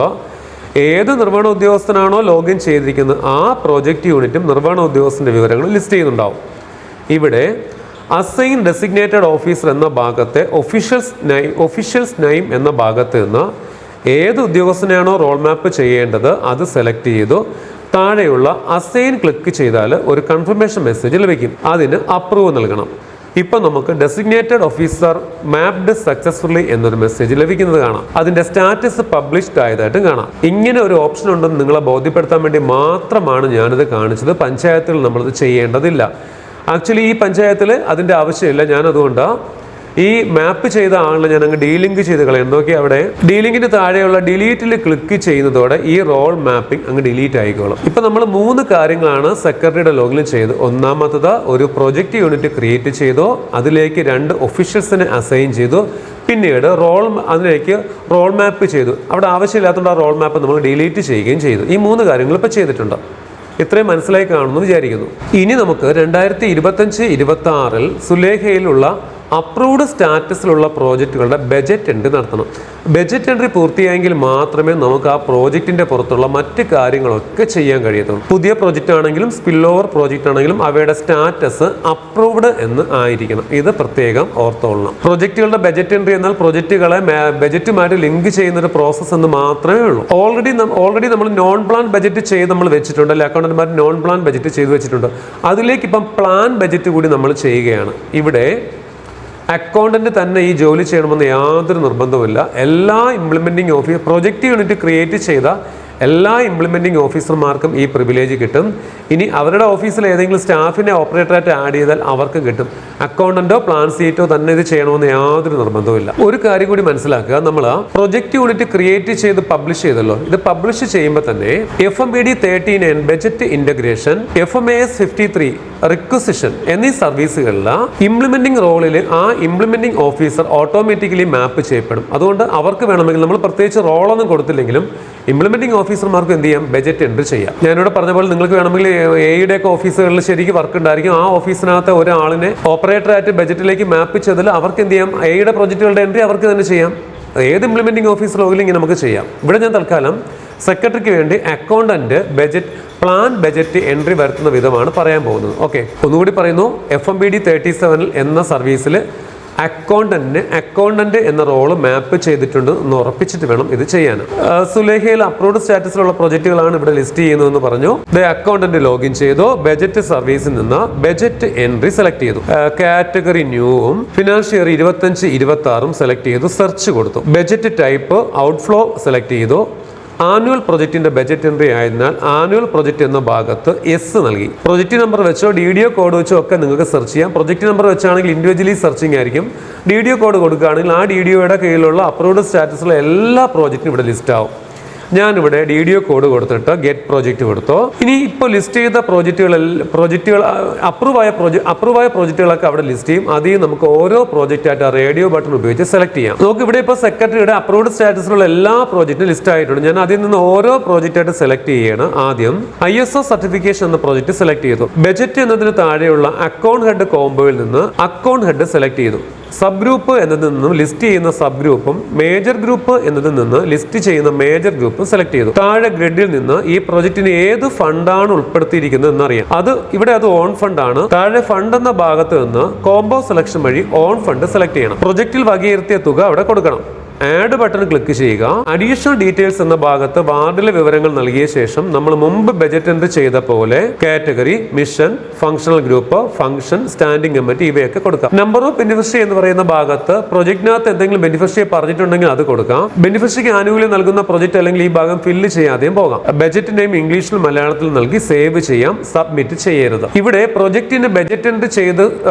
ഏത് നിർവഹണ ഉദ്യോഗസ്ഥനാണോ ലോഗിൻ ചെയ്തിരിക്കുന്നത് ആ പ്രൊജക്ട് യൂണിറ്റും നിർവഹണ ഉദ്യോഗസ്ഥൻ്റെ വിവരങ്ങൾ ലിസ്റ്റ് ചെയ്യുന്നുണ്ടാവും. ഇവിടെ അസൈൻ ഡെസിഗ്നേറ്റഡ് ഓഫീസർ എന്ന ഭാഗത്തെ ഒഫീഷ്യൽസ് നെയിം എന്ന ഭാഗത്ത് നിന്ന് ഏത് ഉദ്യോഗസ്ഥനെയാണോ റോൾ മാപ്പ് ചെയ്യേണ്ടത് അത് സെലക്ട് ചെയ്തു താഴെയുള്ള അസൈൻ ക്ലിക്ക് ചെയ്താൽ ഒരു കൺഫർമേഷൻ മെസ്സേജ് ലഭിക്കും. അതിന് അപ്രൂവ് നൽകണം. ഇപ്പം നമുക്ക് ഡെസിഗ്നേറ്റഡ് ഓഫീസർ മാപ്ഡ് സക്സസ്ഫുള്ളി എന്നൊരു മെസ്സേജ് ലഭിക്കുന്നത് കാണാം. അതിന്റെ സ്റ്റാറ്റസ് പബ്ലിഷ്ഡ് ആയതായിട്ടും കാണാം. ഇങ്ങനെ ഒരു ഓപ്ഷൻ ഉണ്ടെന്ന് നിങ്ങളെ ബോധ്യപ്പെടുത്താൻ വേണ്ടി മാത്രമാണ് ഞാനിത് കാണിച്ചത്. പഞ്ചായത്തിൽ നമ്മളിത് ചെയ്യേണ്ടതില്ല. ആക്ച്വലി ഈ പഞ്ചായത്തിൽ അതിൻ്റെ ആവശ്യമില്ല. ഞാനതുകൊണ്ട് ഈ മാപ്പ് ചെയ്ത ആളിനെ ഞാൻ അങ്ങ് ഡീലിങ്ക് ചെയ്ത് കളയാം. നോക്കി അവിടെ ഡീലിങ്കിന് താഴെയുള്ള ഡിലീറ്റിൽ ക്ലിക്ക് ചെയ്യുന്നതോടെ ഈ റോൾ മാപ്പിംഗ് അങ്ങ് ഡിലീറ്റ് ആയിക്കോളും. ഇപ്പൊ നമ്മൾ 3 കാര്യങ്ങളാണ് സെക്രട്ടറിയുടെ ലോഗിൽ ചെയ്ത്. ഒന്നാമത്തത് ഒരു പ്രൊജക്റ്റ് യൂണിറ്റ് ക്രിയേറ്റ് ചെയ്തു, അതിലേക്ക് 2 ഒഫീഷ്യൽസിനെ അസൈൻ ചെയ്തു, പിന്നീട് അതിലേക്ക് റോൾ മാപ്പ് ചെയ്തു. അവിടെ ആവശ്യമില്ലാത്തതുകൊണ്ട് ആ റോൾ മാപ്പ് നമ്മൾ ഡിലീറ്റ് ചെയ്യുകയും ചെയ്തു. ഈ 3 കാര്യങ്ങൾ ഇപ്പോൾ ചെയ്തിട്ടുണ്ട്. ഇത്രയും മനസ്സിലായി കാണുമെന്ന് വിചാരിക്കുന്നു. ഇനി നമുക്ക് 2025-26 സുലേഖയിലുള്ള അപ്രൂവ്ഡ് സ്റ്റാറ്റസിലുള്ള പ്രോജക്റ്റുകളുടെ ബജറ്റ് എൻട്രി നടത്തണം. ബജറ്റ് എൻട്രി പൂർത്തിയായെങ്കിൽ മാത്രമേ നമുക്ക് ആ പ്രോജക്റ്റിന്റെ പുറത്തുള്ള മറ്റ് കാര്യങ്ങളൊക്കെ ചെയ്യാൻ കഴിയത്തുള്ളൂ. പുതിയ പ്രോജക്റ്റ് ആണെങ്കിലും സ്പിൽ ഓവർ പ്രോജക്റ്റ് ആണെങ്കിലും അവയുടെ സ്റ്റാറ്റസ് അപ്രൂവ്ഡ് എന്ന് ആയിരിക്കണം. ഇത് പ്രത്യേകം ഓർത്തോളണം. പ്രോജക്റ്റുകളുടെ ബജറ്റ് എൻട്രി എന്നാൽ പ്രോജക്റ്റുകളെ ബജറ്റുമായിട്ട് ലിങ്ക് ചെയ്യുന്ന ഒരു പ്രോസസ്സ് എന്ന് മാത്രമേ ഉള്ളൂ. ഓൾറെഡി നമ്മൾ നോൺ പ്ലാൻ ബജറ്റ് ചെയ്ത് നമ്മൾ വെച്ചിട്ടുണ്ട്. അല്ലെ, അക്കൗണ്ടന്റുമാർ നോൺ പ്ലാൻ ബജറ്റ് ചെയ്ത് വെച്ചിട്ടുണ്ട്. അതിലേക്ക് ഇപ്പം പ്ലാൻ ബജറ്റ് കൂടി നമ്മൾ ചെയ്യുകയാണ്. ഇവിടെ അക്കൗണ്ടന്റ് തന്നെ ഈ ജോലി ചെയ്യണമെന്ന് യാതൊരു നിർബന്ധവുമില്ല. എല്ലാ ഇംപ്ലിമെന്റിംഗ് പ്രോജക്റ്റ് യൂണിറ്റ് ക്രിയേറ്റ് ചെയ്ത എല്ലാ ഇംപ്ലിമെന്റിംഗ് ഓഫീസർമാർക്കും ഈ പ്രിവിലേജ് കിട്ടും. ഇനി അവരുടെ ഓഫീസിൽ ഏതെങ്കിലും സ്റ്റാഫിനെ ഓപ്പറേറ്ററായിട്ട് ആഡ് ചെയ്താൽ അവർക്ക് കിട്ടും. അക്കൗണ്ടന്റോ പ്ലാൻ സീറ്റോ തന്നെ ഇത് ചെയ്യണമെന്ന് യാതൊരു നിർബന്ധവുമില്ല. ഒരു കാര്യം കൂടി മനസ്സിലാക്കുക, നമ്മൾ പ്രൊജക്റ്റ് യൂണിറ്റ് ക്രിയേറ്റ് ചെയ്ത് പബ്ലിഷ് ചെയ്തല്ലോ. ഇത് പബ്ലിഷ് ചെയ്യുമ്പോൾ തന്നെ FMBD 13N budget integration, FMAS 53 requisition എന്നീ സർവീസുകളിൽ ഇംപ്ലിമെന്റിംഗ് റോളിൽ ആ ഇംപ്ലിമെന്റിംഗ് ഓഫീസർ ഓട്ടോമാറ്റിക്കലി മാപ്പ് ചെയ്യപ്പെടും. അതുകൊണ്ട് അവർക്ക് വേണമെങ്കിൽ നമ്മൾ പ്രത്യേകിച്ച് റോളൊന്നും കൊടുത്തില്ലെങ്കിലും ഇംപ്ലിമെന്റിംഗ് ഓഫീസർമാർക്ക് എന്ത് ചെയ്യാം, ബജറ്റ് എൻട്രി ചെയ്യാം. ഞാനിവിടെ പറഞ്ഞ പോലെ നിങ്ങൾക്ക് വേണമെങ്കിൽ എയുടെ ഒക്കെ ഓഫീസുകളിൽ ശരിക്കും വർക്ക് ഉണ്ടായിരിക്കും. ആ ഓഫീസിനകത്ത് ഒരാളിനെ ഓപ്പറേറ്ററായിട്ട് ബജറ്റിലേക്ക് മാപ്പ് ചെയ്താൽ അവർക്ക് എന്ത് ചെയ്യാം, എയുടെ പ്രൊജക്റ്റുകളുടെ എൻട്രി അവർക്ക് തന്നെ ചെയ്യാം. ഏത് ഇംപ്ലിമെന്റിംഗ് ഓഫീസർ ലോഗിലിങ്ങനെ നമുക്ക് ചെയ്യാം. ഇവിടെ ഞാൻ തൽക്കാലം സെക്രട്ടറിക്ക് വേണ്ടി അക്കൗണ്ടന്റ് പ്ലാൻ ബജറ്റ് എൻട്രി വരുത്തുന്ന വിധമാണ് പറയാൻ പോകുന്നത്. ഓക്കെ, ഒന്നുകൂടി പറയുന്നു. FMBD 37 എന്ന സർവീസിൽ അക്കൗണ്ടന്റ് എന്ന റോള് മാപ്പ് ചെയ്തിട്ടുണ്ട് എന്ന് ഉറപ്പിച്ചിട്ട് വേണം ഇത് ചെയ്യാൻ. സുലേഖയിൽ അപ്രൂവ്ഡ് സ്റ്റാറ്റസിലുള്ള പ്രൊജക്റ്റുകളാണ് ഇവിടെ ലിസ്റ്റ് ചെയ്യുന്നതെന്ന് പറഞ്ഞു. അക്കൗണ്ടന്റ് ലോഗിൻ ചെയ്തു, ബജറ്റ് സർവീസിൽ നിന്ന് ബജറ്റ് എൻട്രി സെലക്ട് ചെയ്തു, കാറ്റഗറി ന്യൂവും ഫിനാൻഷ്യൽ ഇയർ 25-26 സെലക്ട് ചെയ്തു, സെർച്ച് കൊടുത്തു, ബജറ്റ് ടൈപ്പ് ഔട്ട്ഫ്ലോ സെലക്ട് ചെയ്തു. ആനുവൽ പ്രൊജക്റ്റിന്റെ ബജറ്റ് എൻട്രി ആയതിനാൽ ആനുവൽ പ്രൊജക്റ്റ് എന്ന ഭാഗത്ത് എസ് നൽകി. പ്രൊജക്റ്റ് നമ്പർ വെച്ചോ DDO കോഡ് വെച്ചോ ഒക്കെ നിങ്ങൾക്ക് സെർച്ച് ചെയ്യാം. പ്രൊജക്റ്റ് നമ്പർ വെച്ചാണെങ്കിൽ ഇൻഡിവിജ്വലി സെർച്ചിങ് ആയിരിക്കും. DDO കോഡ് കൊടുക്കുകയാണെങ്കിൽ ആ DDOയുടെ കീഴിലുള്ള അപ്രൂവ്ഡ് സ്റ്റാറ്റസുള്ള എല്ലാ പ്രോജക്റ്റും ഇവിടെ ലിസ്റ്റ് ആവും. ഞാനിവിടെ DDO കോഡ് കൊടുത്തിട്ട് ഗെറ്റ് പ്രോജക്റ്റ് കൊടുത്തു. ഇനി ഇപ്പോൾ ലിസ്റ്റ് ചെയ്ത പ്രോജക്റ്റുകൾ അപ്രൂവായ പ്രോജക്റ്റുകളൊക്കെ അവിടെ ലിസ്റ്റ് ചെയ്യും. അതിൽ നമുക്ക് ഓരോ പ്രോജക്റ്റായിട്ട് റേഡിയോ ബട്ടൺ ഉപയോഗിച്ച് സെലക്ട് ചെയ്യാം. നമുക്ക് ഇവിടെ ഇപ്പോൾ സെക്രട്ടറിയുടെ അപ്രൂവ്ഡ് സ്റ്റാറ്റസിലുള്ള എല്ലാ പ്രോജക്റ്റും ലിസ്റ്റ് ആയിട്ടുണ്ട്. ഞാൻ അതിൽ നിന്ന് ഓരോ പ്രോജക്റ്റായിട്ട് സെലക്ട് ചെയ്യണം. ആദ്യം ISO സർട്ടിഫിക്കേഷൻ എന്ന പ്രോജക്റ്റ് സെലക്ട് ചെയ്തു. ബജറ്റ് എന്നതിന് താഴെയുള്ള അക്കൗണ്ട് ഹെഡ് കോംബോയിൽ നിന്ന് അക്കൗണ്ട് ഹെഡ് സെലക്ട് ചെയ്തു. സബ് ഗ്രൂപ്പ് എന്നതിൽ നിന്നും ലിസ്റ്റ് ചെയ്യുന്ന സബ് ഗ്രൂപ്പും മേജർ ഗ്രൂപ്പ് എന്നതിൽ നിന്ന് ലിസ്റ്റ് ചെയ്യുന്ന മേജർ ഗ്രൂപ്പും സെലക്ട് ചെയ്തു. താഴെ ഗ്രിഡിൽ നിന്ന് ഈ പ്രോജക്റ്റിന് ഏത് ഫണ്ടാണ് ഉൾപ്പെടുത്തിയിരിക്കുന്നത് എന്നറിയാം. അത് ഓൺ ഫണ്ട് ആണ്. താഴെ ഫണ്ട് എന്ന ഭാഗത്ത് നിന്ന് കോംബോ സെലക്ഷൻ വഴി ഓൺ ഫണ്ട് സെലക്ട് ചെയ്യണം. പ്രൊജക്റ്റിൽ വകയിരുത്തിയ തുക അവിടെ കൊടുക്കണം. ആഡ് ബട്ടൺ ക്ലിക്ക് ചെയ്യുക. അഡീഷണൽ ഡീറ്റെയിൽസ് എന്ന ഭാഗത്ത് വാർഡിലെ വിവരങ്ങൾ നൽകിയ ശേഷം നമ്മൾ മുമ്പ് ബജറ്റ് എൻട്രി ചെയ്ത പോലെ category, mission, functional group, function, standing committee ഇവയൊക്കെ കൊടുക്കാം. നമ്പർ ഓഫ് ബെനിഫിഷ്യറി എന്ന് പറയുന്ന ഭാഗത്ത് പ്രൊജക്റ്റിനകത്ത് എന്തെങ്കിലും ബെനിഫിഷ്യറി പറഞ്ഞിട്ടുണ്ടെങ്കിൽ അത് കൊടുക്കാം. ബെനിഫിഷ്യറിക്ക് ആനുകൂല്യം നൽകുന്ന പ്രൊജക്റ്റ് അല്ലെങ്കിൽ ഈ ഭാഗം ഫില്ല് ചെയ്യാതെയും പോകാം. ബജറ്റ് നെയിം ഇംഗ്ലീഷിലും മലയാളത്തിലും നൽകി സേവ് ചെയ്യാം. സബ്മിറ്റ് ചെയ്യരുത്. ഇവിടെ പ്രൊജക്റ്റിന് ബജറ്റ് എൻട്രി ചെയ്ത്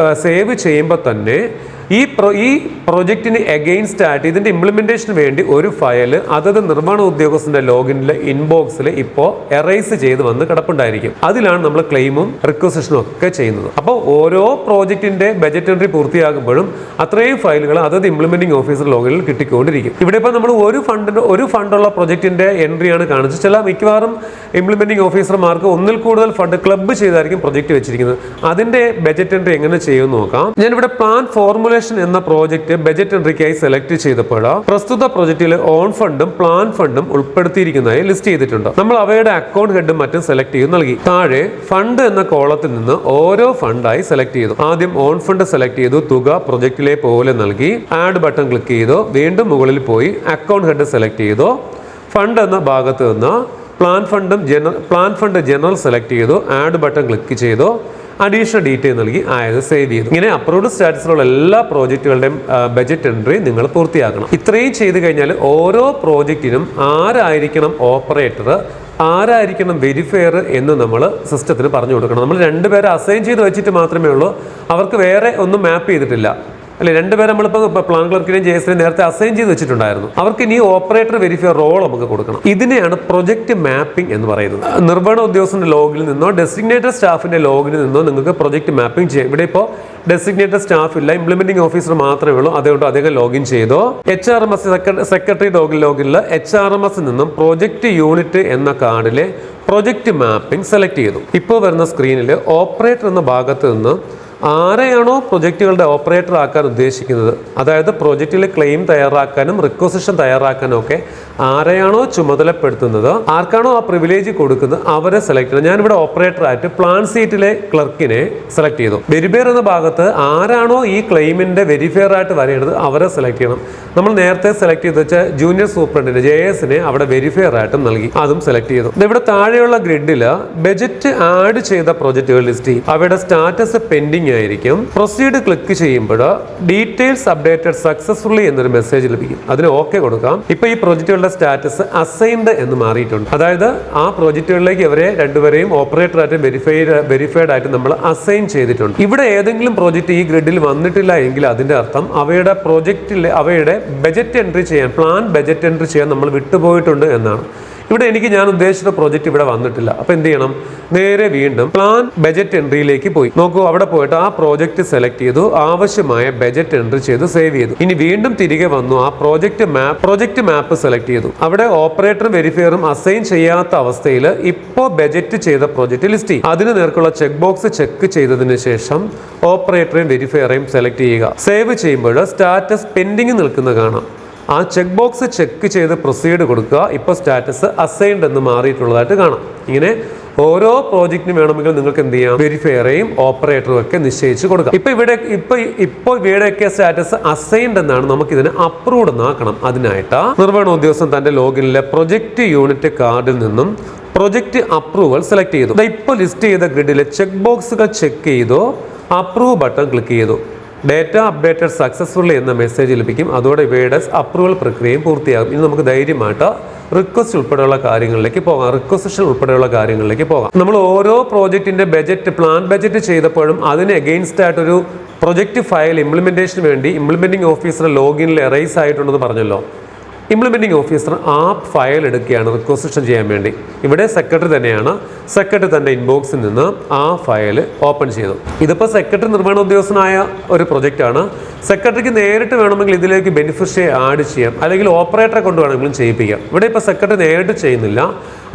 സേവ് ചെയ്യുമ്പോൾ തന്നെ ഈ പ്രൊജക്റ്റിന് എഗെയിൻസ്റ്റ് ആയിട്ട് ഇതിന്റെ ഇംപ്ലിമെന്റേഷന് വേണ്ടി ഒരു ഫയൽ അതത് നിർമ്മാണ ഉദ്യോഗസ്ഥന്റെ ലോഗിനിലെ ഇൻബോക്സിൽ ഇപ്പോൾ എറേസ് ചെയ്ത് വന്ന് കിടപ്പുണ്ടായിരിക്കും. അതിലാണ് നമ്മൾ ക്ലെയിമും റിക്വസിഷനും ഒക്കെ ചെയ്യുന്നത്. അപ്പോൾ ഓരോ പ്രോജക്റ്റിന്റെ ബജറ്റ് എൻട്രി പൂർത്തിയാകുമ്പോഴും അത്രയും ഫയലുകൾ അതത് ഇംപ്ലിമെന്റിംഗ് ഓഫീസർ ലോഗിനിൽ കിട്ടിക്കൊണ്ടിരിക്കും. ഇവിടെ ഇപ്പോൾ നമ്മൾ ഒരു ഫണ്ടുള്ള പ്രൊജക്റ്റിന്റെ എൻട്രിയാണ് കാണിച്ചത്. ചില മിക്കവാറും ഇംപ്ലിമെന്റിംഗ് ഓഫീസർമാർക്ക് ഒന്നിൽ കൂടുതൽ ഫണ്ട് ക്ലബ്ബ് ചെയ്തായിരിക്കും പ്രൊജക്റ്റ് വെച്ചിരിക്കുന്നത്. അതിന്റെ ബജറ്റ് എൻട്രി എങ്ങനെ ചെയ്യുമെന്ന് നോക്കാം. ഞാനിവിടെ പ്ലാൻ ഫോർമുല കോളാബറേഷൻ എന്ന പ്രോജക്റ്റ് ബജറ്റ് എൻട്രിക്കായി സെലക്ട് ചെയ്തപ്പോൾ പ്രസ്തുത പ്രോജക്റ്റിൽ ഓൺ ഫണ്ടും പ്ലാൻ ഫണ്ടും ഉൾപ്പെടുത്തിയിരിക്കുന്നതായി ലിസ്റ്റ് ചെയ്തിട്ടുണ്ട്. നമ്മൾ അവയുടെ അക്കൗണ്ട് ഹെഡും മറ്റും സെലക്ട് ചെയ്ത് നൽകി. താഴെ ഫണ്ട് എന്ന കോളത്തിൽ നിന്ന് ഓരോ ഫണ്ടായി സെലക്ട് ചെയ്തു. ആദ്യം ഓൺ ഫണ്ട് സെലക്ട് ചെയ്തു, തുക പ്രൊജക്റ്റിലെ പോലെ നൽകി, ആഡ് ബട്ടൺ ക്ലിക്ക് ചെയ്തു. വീണ്ടും മുകളിൽ പോയി അക്കൗണ്ട് ഹെഡ് സെലക്ട് ചെയ്തു. ഫണ്ട് എന്ന ഭാഗത്ത് നിന്ന് പ്ലാൻ ഫണ്ട് ജനറൽ സെലക്ട് ചെയ്തു, ആഡ് ബട്ടൺ ക്ലിക്ക് ചെയ്തു, അഡീഷണൽ ഡീറ്റെയിൽ നൽകി ആയത് സേവ് ചെയ്തു. ഇങ്ങനെ അപ്രൂവ്ഡ് സ്റ്റാറ്റസിലുള്ള എല്ലാ പ്രോജക്റ്റുകളുടെയും ബജറ്റ് എൻട്രി നിങ്ങൾ പൂർത്തിയാക്കണം. ഇത്രയും ചെയ്ത് കഴിഞ്ഞാൽ ഓരോ പ്രോജക്റ്റിനും ആരായിരിക്കണം ഓപ്പറേറ്റർ, ആരായിരിക്കണം വെരിഫയർ എന്ന് നമ്മൾ സിസ്റ്റത്തിന് പറഞ്ഞു കൊടുക്കണം. നമ്മൾ രണ്ടുപേരെ അസൈൻ ചെയ്ത് വെച്ചിട്ട് മാത്രമേ ഉള്ളൂ, അവർക്ക് വേറെ ഒന്നും മാപ്പ് ചെയ്തിട്ടില്ല അല്ലെ. രണ്ടുപേരെ നമ്മളിപ്പോൾ പ്ലാൻ ക്ലർക്കിനെയും ജെഎസിനെയും നേരത്തെ അസൈൻ ചെയ്ത് വെച്ചിട്ടുണ്ടായിരുന്നു. അവർക്ക് ഇനി ഓപ്പറേറ്റർ വെരിഫയർ റോൾ നമുക്ക് കൊടുക്കണം. ഇതിനെയാണ് പ്രൊജക്ട് മാപ്പിംഗ് എന്ന് പറയുന്നത്. നിർവഹണ ഉദ്യോഗസ്ഥന്റെ ലോഗിൽ നിന്നോ ഡെസിഗ്നേറ്റഡ് സ്റ്റാഫിന്റെ ലോഗിൽ നിന്നോ നിങ്ങൾക്ക് പ്രൊജക്ട് മാപ്പിംഗ് ചെയ്യാം. ഇവിടെ ഇപ്പോൾ ഡെസിഗ്നേറ്റഡ് സ്റ്റാഫ് ഇല്ല, ഇംപ്ലിമെന്റിംഗ് ഓഫീസർ മാത്രമേ ഉള്ളൂ. അതുകൊണ്ട് അദ്ദേഹം ലോഗിൻ ചെയ്തോ. HRMS സെക്രട്ടറി ലോഗിനിൽ HRMS നിന്നും പ്രൊജക്ട് യൂണിറ്റ് എന്ന കാർഡിലെ പ്രൊജക്ട് മാപ്പിംഗ് സെലക്ട് ചെയ്തു. ഇപ്പോൾ വരുന്ന സ്ക്രീനിൽ ഓപ്പറേറ്റർ എന്ന ഭാഗത്ത് നിന്ന് ആരെയാണോ പ്രൊജക്റ്റുകളുടെ ഓപ്പറേറ്റർ ആക്കാൻ ഉദ്ദേശിക്കുന്നത്, അതായത് പ്രൊജക്റ്റിലെ ക്ലെയിം തയ്യാറാക്കാനും റിക്വസിഷൻ തയ്യാറാക്കാനും ഒക്കെ ആരെയാണോ ചുമതലപ്പെടുത്തുന്നത്, ആർക്കാണോ ആ പ്രിവിലേജ് കൊടുക്കുന്നത് അവരെ സെലക്ട് ചെയ്യണം. ഞാനിവിടെ ഓപ്പറേറ്റർ ആയിട്ട് പ്ലാൻ സീറ്റിലെ ക്ലർക്കിനെ സെലക്ട് ചെയ്തു. വെരിഫയർ എന്ന ഭാഗത്ത് ആരാണോ ഈ ക്ലെയിമിന്റെ വെരിഫയർ ആയിട്ട് വരേണ്ടത് അവരെ സെലക്ട് ചെയ്യണം. നമ്മൾ നേരത്തെ സെലക്ട് ചെയ്ത് വെച്ച ജൂനിയർ സൂപ്രണ്ടിന്റെ JSനെ അവിടെ വെരിഫയർ ആയിട്ടും നൽകി, അതും സെലക്ട് ചെയ്തു. ഇവിടെ താഴെയുള്ള ഗ്രിഡിൽ ബജറ്റ് ആഡ് ചെയ്ത പ്രോജക്റ്റുകൾ ലിസ്റ്റ് ചെയ്യും. അവയുടെ സ്റ്റാറ്റസ് പെൻഡിങ് ആയിരിക്കും. പ്രൊസീഡ് ക്ലിക്ക് ചെയ്യുമ്പോൾ ഡീറ്റെയിൽസ് അപ്ഡേറ്റഡ് സക്സസ്ഫുള്ളി എന്നൊരു മെസ്സേജ് ലഭിക്കും. അതിന് ഓക്കെ കൊടുക്കാം. ഇപ്പൊ ഈ പ്രോജക്റ്റുകളുടെ സ്റ്റാറ്റസ് അസൈൻഡ് എന്ന് മാറിയിട്ടുണ്ട്. അതായത് ആ പ്രോജക്റ്റുകളിലേക്ക് ഇവരെ രണ്ടുപേരെയും ഓപ്പറേറ്റർ ആയിട്ട് വെരിഫൈഡ് ആയിട്ട് നമ്മൾ അസൈൻ ചെയ്തിട്ടുണ്ട്. ഇവിടെ ഏതെങ്കിലും പ്രോജക്റ്റ് ഈ ഗ്രിഡിൽ വന്നിട്ടില്ല എങ്കിൽ അതിന്റെ അർത്ഥം അവയുടെ അവയുടെ ബജറ്റ് എൻട്രി ചെയ്യാൻ, പ്ലാൻ ബജറ്റ് എൻട്രി ചെയ്യാൻ നമ്മൾ വിട്ടുപോയിട്ടുണ്ട് എന്നാണ്. ഇവിടെ ഞാൻ ഉദ്ദേശിച്ച പ്രോജക്റ്റ് ഇവിടെ വന്നിട്ടില്ല. അപ്പൊ എന്ത് ചെയ്യണം? നേരെ വീണ്ടും പ്ലാൻ ബജറ്റ് എൻട്രിയിലേക്ക് പോയി നോക്കൂ. അവിടെ പോയിട്ട് ആ പ്രോജക്റ്റ് സെലക്ട് ചെയ്തു, ആവശ്യമായ ബജറ്റ് എൻട്രി ചെയ്ത് സേവ് ചെയ്തു. ഇനി വീണ്ടും തിരികെ വന്നു, ആ പ്രോജക്റ്റ് മാപ്പ് സെലക്ട് ചെയ്തു. അവിടെ ഓപ്പറേറ്ററും വെരിഫയറും അസൈൻ ചെയ്യാത്ത അവസ്ഥയിൽ ഇപ്പോൾ ബജറ്റ് ചെയ്ത പ്രോജക്റ്റ് ലിസ്റ്റ് ചെയ്യും. അതിന് നേർക്കുള്ള ചെക്ക് ബോക്സ് ചെക്ക് ചെയ്തതിന് ശേഷം ഓപ്പറേറ്ററെയും വെരിഫയറെയും സെലക്ട് ചെയ്യുക. സേവ് ചെയ്യുമ്പോൾ സ്റ്റാറ്റസ് പെൻഡിങ് നിൽക്കുന്ന കാണാം. ആ ചെക്ക് ബോക്സ് ചെക്ക് ചെയ്ത് പ്രൊസീഡ് കൊടുക്കുക. ഇപ്പോൾ സ്റ്റാറ്റസ് അസൈൻഡ് എന്ന് മാറിയിട്ടുള്ളതായിട്ട് കാണാം. ഇങ്ങനെ ഓരോ പ്രോജക്റ്റിനും വേണമെങ്കിൽ നിങ്ങൾക്ക് എന്ത് ചെയ്യാം? വെരിഫയറേയും ഓപ്പറേറ്ററും ഒക്കെ നിശ്ചയിച്ച് കൊടുക്കാം. ഇപ്പോൾ ഇവിടെയൊക്കെ സ്റ്റാറ്റസ് അസൈൻഡ് എന്നാണ്. നമുക്ക് ഇതിനെ അപ്രൂവ്ഡ് എന്നാക്കണം. അതിനായിട്ട് നിർവഹണ ഉദ്യോഗസ്ഥൻ തന്റെ ലോഗിനിലെ പ്രൊജക്ട് യൂണിറ്റ് കാർഡിൽ നിന്നും പ്രൊജക്ട് അപ്രൂവൽ സെലക്ട് ചെയ്തു. ഇപ്പോൾ ലിസ്റ്റ് ചെയ്ത ഗ്രിഡിലെ ചെക്ക് ബോക്സുകൾ ചെക്ക് ചെയ്തു, അപ്രൂവ് ബട്ടൺ ക്ലിക്ക് ചെയ്തു. ഡേറ്റ അപ്ഡേറ്റഡ് സക്സസ്ഫുള്ളി എന്ന മെസ്സേജ് ലഭിക്കും. അതോടെ ഇവയുടെ അപ്രൂവൽ പ്രക്രിയയും പൂർത്തിയാകും. ഇനി നമുക്ക് ധൈര്യമായിട്ട് റിക്വസ്റ്റ് ഉൾപ്പെടെയുള്ള കാര്യങ്ങളിലേക്ക് പോകാം, റിക്വസിഷൻ ഉൾപ്പെടെയുള്ള കാര്യങ്ങളിലേക്ക് പോകാം. നമ്മൾ ഓരോ പ്രോജക്റ്റിന്റെ പ്ലാൻ ബജറ്റ് ചെയ്തപ്പോഴും അതിന് എഗെയിൻസ്റ്റ് ആയിട്ടൊരു പ്രൊജക്റ്റ് ഫയൽ ഇംപ്ലിമെന്റേഷന് വേണ്ടി ഇംപ്ലിമെന്റിംഗ് ഓഫീസർ ലോഗിനിൽ എറൈസ് ആയിട്ടുണ്ടെന്ന് പറഞ്ഞല്ലോ. ഇംപ്ലിമെന്റിംഗ് ഓഫീസർ ആ ഫയൽ എടുക്കുകയാണ് റിക്വസിഷൻ ചെയ്യാൻ വേണ്ടി. ഇവിടെ സെക്രട്ടറി തന്നെയാണ്. സെക്രട്ടറി തന്റെ ഇൻബോക്സിൽ നിന്ന് ആ ഫയൽ ഓപ്പൺ ചെയ്തു. ഇതിപ്പോൾ സെക്രട്ടറി നിർവഹണ ഉദ്യോഗസ്ഥനായ ഒരു പ്രൊജക്റ്റാണ്. സെക്രട്ടറിക്ക് നേരിട്ട് വേണമെങ്കിൽ ഇതിലേക്ക് ബെനിഫിഷ്യറി ആഡ് ചെയ്യാം, അല്ലെങ്കിൽ ഓപ്പറേറ്ററെ കൊണ്ട് വേണമെങ്കിലും ചെയ്യിപ്പിക്കാം. ഇവിടെ ഇപ്പോൾ സെക്രട്ടറി നേരിട്ട് ചെയ്യുന്നില്ല,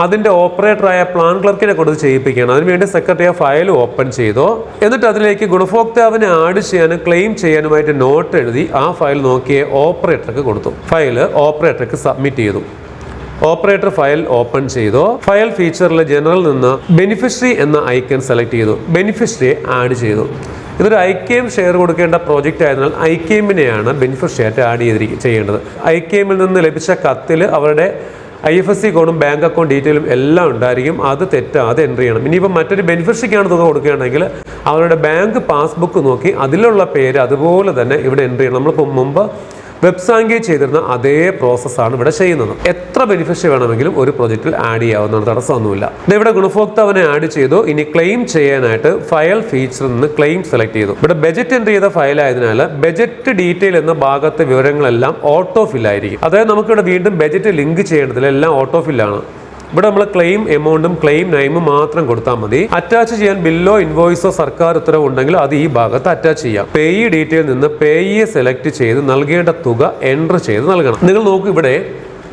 അതിൻ്റെ ഓപ്പറേറ്ററായ പ്ലാൻ ക്ലർക്കിനെ കൊണ്ട് ചെയ്യിപ്പിക്കുകയാണ്. അതിനുവേണ്ടി സെക്രട്ടറി ആ ഫയൽ ഓപ്പൺ ചെയ്തു. എന്നിട്ട് അതിലേക്ക് ഗുണഭോക്താവിനെ ആഡ് ചെയ്യാനും ക്ലെയിം ചെയ്യാനുമായിട്ട് നോട്ട് എഴുതി ആ ഫയൽ നോക്കിയ ഓപ്പറേറ്റർക്ക് കൊടുത്തു. ഫയൽ ഓപ്പറേറ്റർക്ക് സബ്മിറ്റ് ചെയ്തു. ഓപ്പറേറ്റർ ഫയൽ ഓപ്പൺ ചെയ്തു. ഫയൽ ഫീച്ചറിലെ ജനറൽ നിന്ന് ബെനിഫിഷ്യറി എന്ന ഐക്കൺ സെലക്ട് ചെയ്തു. ബെനിഫിഷ്യറിയെ ആഡ് ചെയ്തു. ഇതൊരു IKM ഷെയർ കൊടുക്കേണ്ട പ്രോജക്റ്റ് ആയതിനാൽ IKMനെയാണ് ബെനിഫിഷ്യറി ആയിട്ട് ആഡ് ചെയ്യേണ്ടത്. IKMൽ നിന്ന് ലഭിച്ച കത്തിൽ അവരുടെ IFSC കോഡും ബാങ്ക് അക്കൗണ്ട് ഡീറ്റെയിലും എല്ലാം ഉണ്ടായിരിക്കും. അത് തെറ്റാതെ എൻട്രി ചെയ്യണം. ഇനിയിപ്പോൾ മറ്റൊരു ബെനിഫിഷ്യറിക്കാണ് തുക കൊടുക്കുകയാണെങ്കിൽ അവരുടെ ബാങ്ക് പാസ്ബുക്ക് നോക്കി അതിലുള്ള പേര് അതുപോലെ തന്നെ ഇവിടെ എൻട്രി ചെയ്യണം. നമ്മളിപ്പോൾ മുമ്പ് വെബ്സാങ്കി ചെയ്തിരുന്ന അതേ പ്രോസസ്സാണ് ഇവിടെ ചെയ്യുന്നത്. എത്ര ബെനിഫിഷ്യറി വേണമെങ്കിലും ഒരു പ്രോജക്റ്റിൽ ആഡ് ചെയ്യാവുന്നതാണ്, തടസ്സമൊന്നുമില്ല. ഇവിടെ ഗുണഭോക്താവിനെ ആഡ് ചെയ്തു. ഇനി ക്ലെയിം ചെയ്യാനായിട്ട് ഫയൽ ഫീച്ചറിൽ നിന്ന് ക്ലെയിം സെലക്ട് ചെയ്തു. ഇവിടെ ബജറ്റ് എൻട്രി ചെയ്ത ഫയൽ ആയതിനാൽ ബജറ്റ് ഡീറ്റെയിൽ എന്ന ഭാഗത്തെ വിവരങ്ങളെല്ലാം ഓട്ടോ ഫില്ലായിരിക്കും. അതായത് നമുക്കിവിടെ വീണ്ടും ബജറ്റ് ലിങ്ക് ചെയ്യേണ്ടതില്ല, എല്ലാം ഓട്ടോ ഫില്ലാണ്. ഇവിടെ നമ്മൾ ക്ലെയിം എമൗണ്ടും ക്ലെയിം നൈമും മാത്രം കൊടുത്താൽ മതി. അറ്റാച്ച് ചെയ്യാൻ ബില്ലോ ഇൻവോയ്സോ സർക്കാർ ഉത്തരവ് ഉണ്ടെങ്കിൽ അത് ഈ ഭാഗത്ത് അറ്റാച്ച് ചെയ്യാം. പേയി ഡീറ്റെയിൽ നിന്ന് പേയിയെ സെലക്ട് ചെയ്ത് നൽകേണ്ട തുക എൻട്രി ചെയ്ത് നൽകണം. നിങ്ങൾ നോക്കൂ, ഇവിടെ